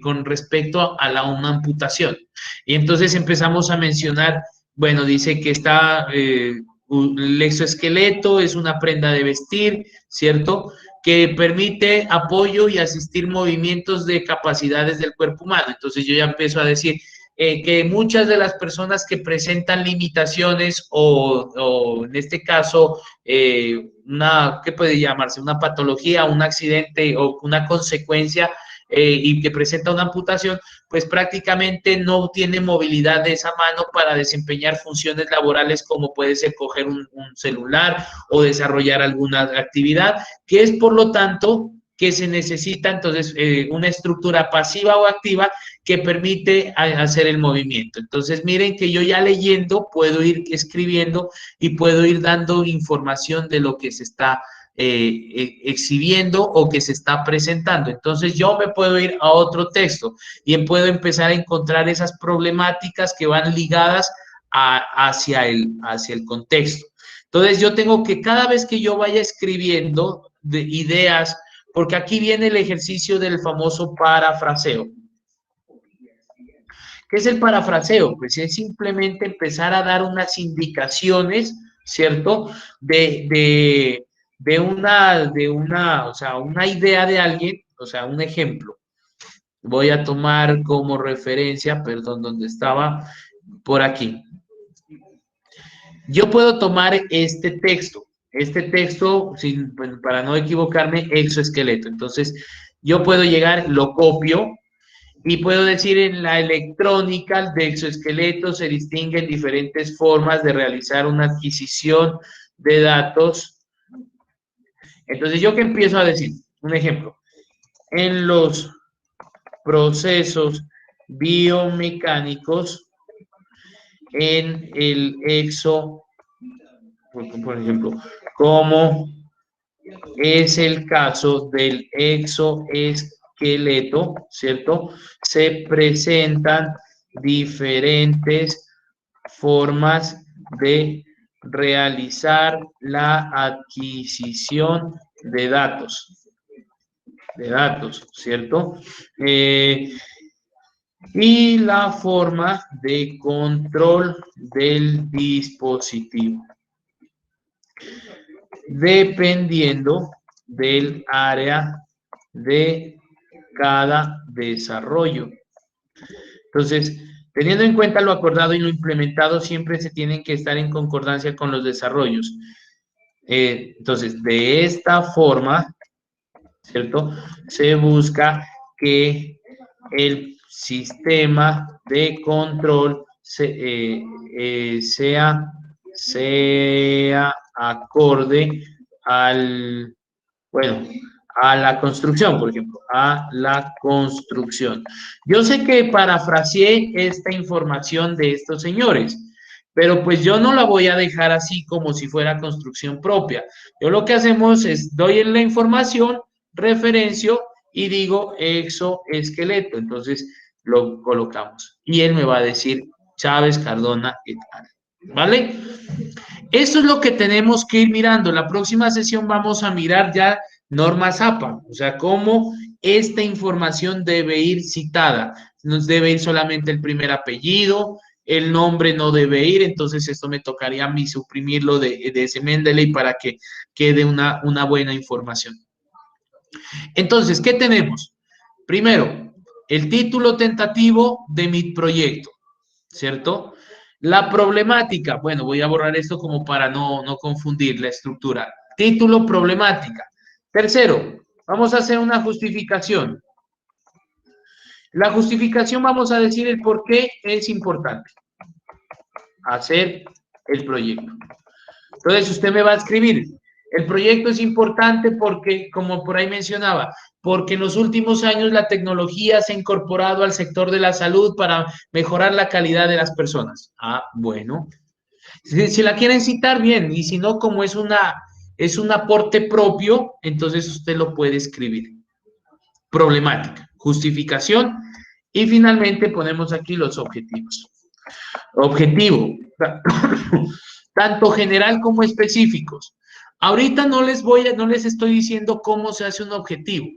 con respecto a una amputación. Y entonces empezamos a mencionar, bueno, dice que está el exoesqueleto, es una prenda de vestir, ¿cierto?, que permite apoyo y asistir movimientos de capacidades del cuerpo humano. Entonces yo ya empiezo a decir que muchas de las personas que presentan limitaciones o en este caso ¿qué puede llamarse? Una patología, un accidente o una consecuencia y que presenta una amputación, pues prácticamente no tiene movilidad de esa mano para desempeñar funciones laborales como puede ser coger un celular o desarrollar alguna actividad, que es por lo tanto que se necesita entonces una estructura pasiva o activa que permite hacer el movimiento. Entonces miren que yo ya leyendo puedo ir escribiendo y puedo ir dando información de lo que se está exhibiendo o que se está presentando. Entonces yo me puedo ir a otro texto y puedo empezar a encontrar esas problemáticas que van ligadas hacia el contexto. Entonces yo tengo que cada vez que yo vaya escribiendo de ideas, porque aquí viene el ejercicio del famoso parafraseo. ¿Qué es el parafraseo? Pues es simplemente empezar a dar unas indicaciones, ¿cierto? De una idea de alguien, o sea, un ejemplo. Voy a tomar como referencia, perdón, ¿dónde estaba? Por aquí. Yo puedo tomar este texto, para no equivocarme, exoesqueleto. Entonces, yo puedo llegar, lo copio, y puedo decir en la electrónica de exoesqueletos se distinguen diferentes formas de realizar una adquisición de datos. Entonces, ¿yo qué empiezo a decir? Un ejemplo. En los procesos biomecánicos, en el por ejemplo, como es el caso del exoesqueleto, ¿cierto? Se presentan diferentes formas de realizar la adquisición de datos, ¿cierto? Y la forma de control del dispositivo, dependiendo del área de cada desarrollo. Entonces, teniendo en cuenta lo acordado y lo implementado, siempre se tienen que estar en concordancia con los desarrollos. Entonces, de esta forma, ¿cierto?, se busca que el sistema de control sea acorde a la construcción, por ejemplo, a la construcción. Yo sé que parafraseé esta información de estos señores, pero pues yo no la voy a dejar así como si fuera construcción propia. Yo lo que hacemos es, doy la información, referencio y digo exoesqueleto. Entonces lo colocamos y él me va a decir Chávez, Cardona et al. ¿Vale? Esto es lo que tenemos que ir mirando. La próxima sesión vamos a mirar ya normas APA, o sea, cómo esta información debe ir citada. Nos debe ir solamente el primer apellido, el nombre no debe ir, entonces esto me tocaría a mí suprimirlo de ese Mendeley para que quede una buena información. Entonces, ¿qué tenemos? Primero, el título tentativo de mi proyecto, ¿cierto? La problemática, bueno, voy a borrar esto como para no confundir la estructura. Título, problemática. Tercero, vamos a hacer una justificación. La justificación vamos a decir el por qué es importante hacer el proyecto. Entonces, usted me va a escribir, el proyecto es importante porque, como por ahí mencionaba, porque en los últimos años la tecnología se ha incorporado al sector de la salud para mejorar la calidad de las personas. Ah, bueno. Si la quieren citar, bien, y si no, como es un aporte propio, entonces usted lo puede escribir. Problemática, justificación, y finalmente ponemos aquí los objetivos. Objetivo, tanto general como específicos. Ahorita no les estoy diciendo cómo se hace un objetivo,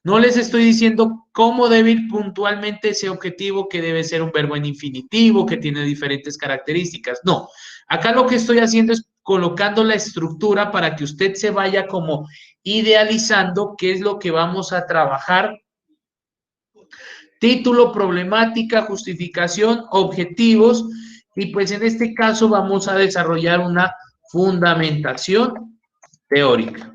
No les estoy diciendo cómo debe ir puntualmente ese objetivo, que debe ser un verbo en infinitivo, que tiene diferentes características. No, acá lo que estoy haciendo es colocando la estructura para que usted se vaya como idealizando qué es lo que vamos a trabajar. Título, problemática, justificación, objetivos, y pues en este caso vamos a desarrollar una fundamentación teórica,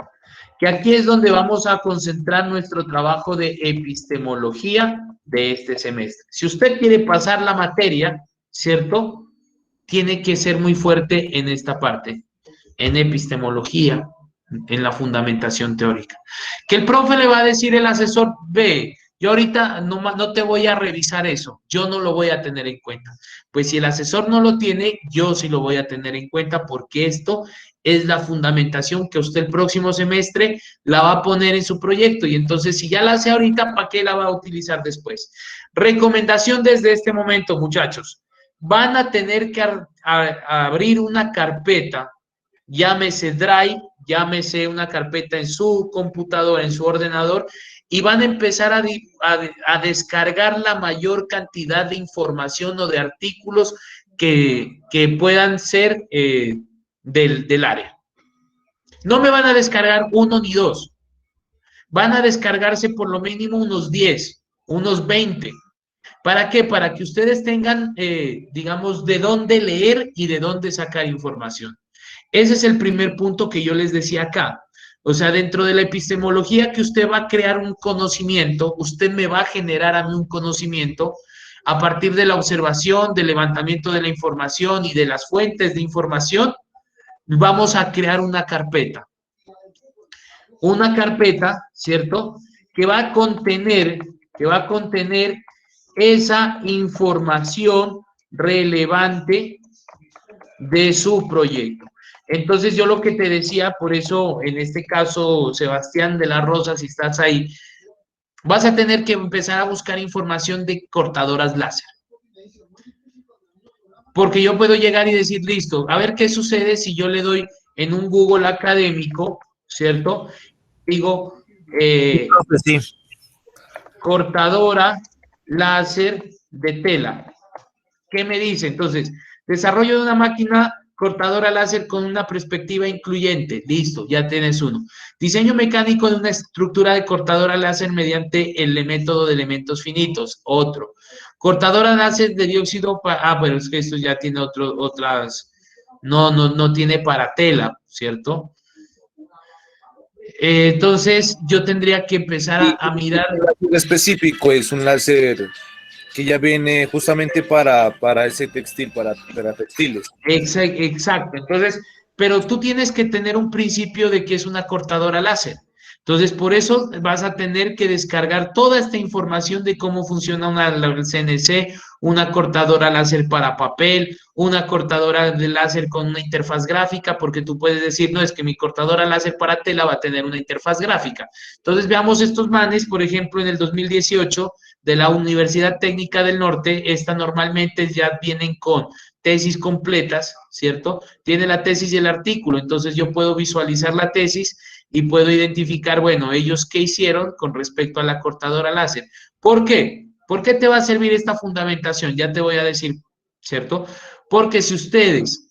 que aquí es donde vamos a concentrar nuestro trabajo de epistemología de este semestre. Si usted quiere pasar la materia, ¿cierto? Tiene que ser muy fuerte en esta parte, en epistemología, en la fundamentación teórica. Que el profe le va a decir el asesor, ve, yo ahorita no te voy a revisar eso, yo no lo voy a tener en cuenta. Pues si el asesor no lo tiene, yo sí lo voy a tener en cuenta, porque esto es la fundamentación que usted el próximo semestre la va a poner en su proyecto, y entonces si ya la hace ahorita, ¿para qué la va a utilizar después? Recomendación desde este momento, muchachos. Van a tener que abrir una carpeta, llámese Drive, llámese una carpeta en su computadora, en su ordenador, y van a empezar a descargar la mayor cantidad de información o de artículos que puedan ser del área. No me van a descargar uno ni dos, van a descargarse por lo mínimo unos 10, unos 20. ¿Para qué? Para que ustedes tengan, digamos, de dónde leer y de dónde sacar información. Ese es el primer punto que yo les decía acá. O sea, dentro de la epistemología, que usted va a crear un conocimiento, usted me va a generar a mí un conocimiento a partir de la observación, del levantamiento de la información y de las fuentes de información. Vamos a crear una carpeta. Una carpeta, ¿cierto? Que va a contener esa información relevante de su proyecto. Entonces, yo lo que te decía, por eso, en este caso, Sebastián de la Rosa, si estás ahí, vas a tener que empezar a buscar información de cortadoras láser. Porque yo puedo llegar y decir, listo, a ver qué sucede si yo le doy en un Google académico, ¿cierto? Digo, Sí. cortadora láser de tela. ¿Qué me dice? Entonces, desarrollo de una máquina cortadora láser con una perspectiva incluyente. Listo, ya tienes uno. Diseño mecánico de una estructura de cortadora láser mediante el método de elementos finitos. Otro. Cortadora láser de dióxido. Pero es que esto ya tiene otras. No tiene para tela, ¿cierto? Entonces, yo tendría que empezar a mirar. Un láser específico es un láser que ya viene justamente para ese textil, para textiles. Exacto. Entonces, pero tú tienes que tener un principio de que es una cortadora láser. Entonces, por eso vas a tener que descargar toda esta información de cómo funciona una CNC, una cortadora láser para papel, una cortadora de láser con una interfaz gráfica, porque tú puedes decir, no, es que mi cortadora láser para tela va a tener una interfaz gráfica. Entonces, veamos estos manes, por ejemplo, en el 2018, de la Universidad Técnica del Norte, esta normalmente ya vienen con tesis completas, ¿cierto? Tiene la tesis y el artículo, entonces yo puedo visualizar la tesis y puedo identificar, bueno, ellos qué hicieron con respecto a la cortadora láser. ¿Por qué? ¿Por qué te va a servir esta fundamentación? Ya te voy a decir, ¿cierto? Porque si ustedes,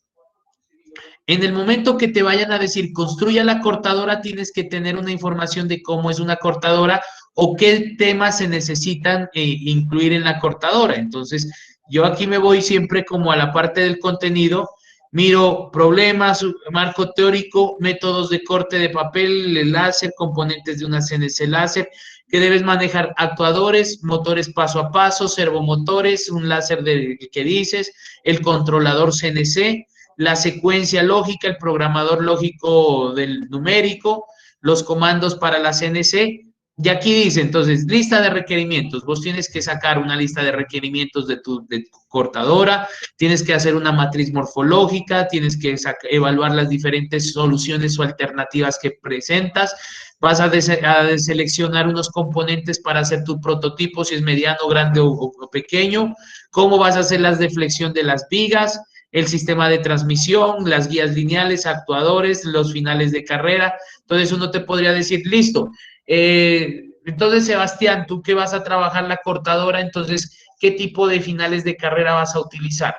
en el momento que te vayan a decir, construya la cortadora, tienes que tener una información de cómo es una cortadora o qué temas se necesitan incluir en la cortadora. Entonces, yo aquí me voy siempre como a la parte del contenido, miro problemas, marco teórico, métodos de corte de papel, láser, componentes de una CNC láser, que debes manejar actuadores, motores paso a paso, servomotores, un láser que dices, el controlador CNC, la secuencia lógica, el programador lógico del numérico, los comandos para la CNC. Y aquí dice, entonces, lista de requerimientos. Vos tienes que sacar una lista de requerimientos de tu cortadora, tienes que hacer una matriz morfológica, tienes que evaluar las diferentes soluciones o alternativas que presentas, vas a seleccionar unos componentes para hacer tu prototipo, si es mediano, grande o pequeño, cómo vas a hacer la deflexión de las vigas, el sistema de transmisión, las guías lineales, actuadores, los finales de carrera. Entonces uno te podría decir, listo, Entonces, Sebastián, tú que vas a trabajar la cortadora, entonces, ¿qué tipo de finales de carrera vas a utilizar?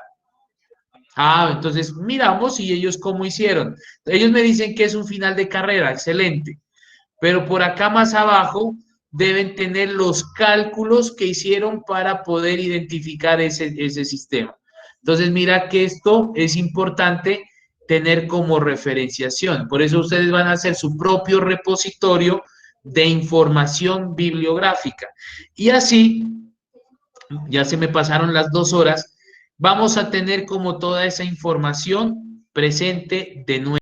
Ah, entonces miramos y ellos cómo hicieron. Ellos me dicen que es un final de carrera, excelente. Pero por acá más abajo deben tener los cálculos que hicieron para poder identificar ese sistema. Entonces, mira que esto es importante tener como referenciación. Por eso ustedes van a hacer su propio repositorio de información bibliográfica. Y así, ya se me pasaron las 2 horas, vamos a tener como toda esa información presente de nuevo.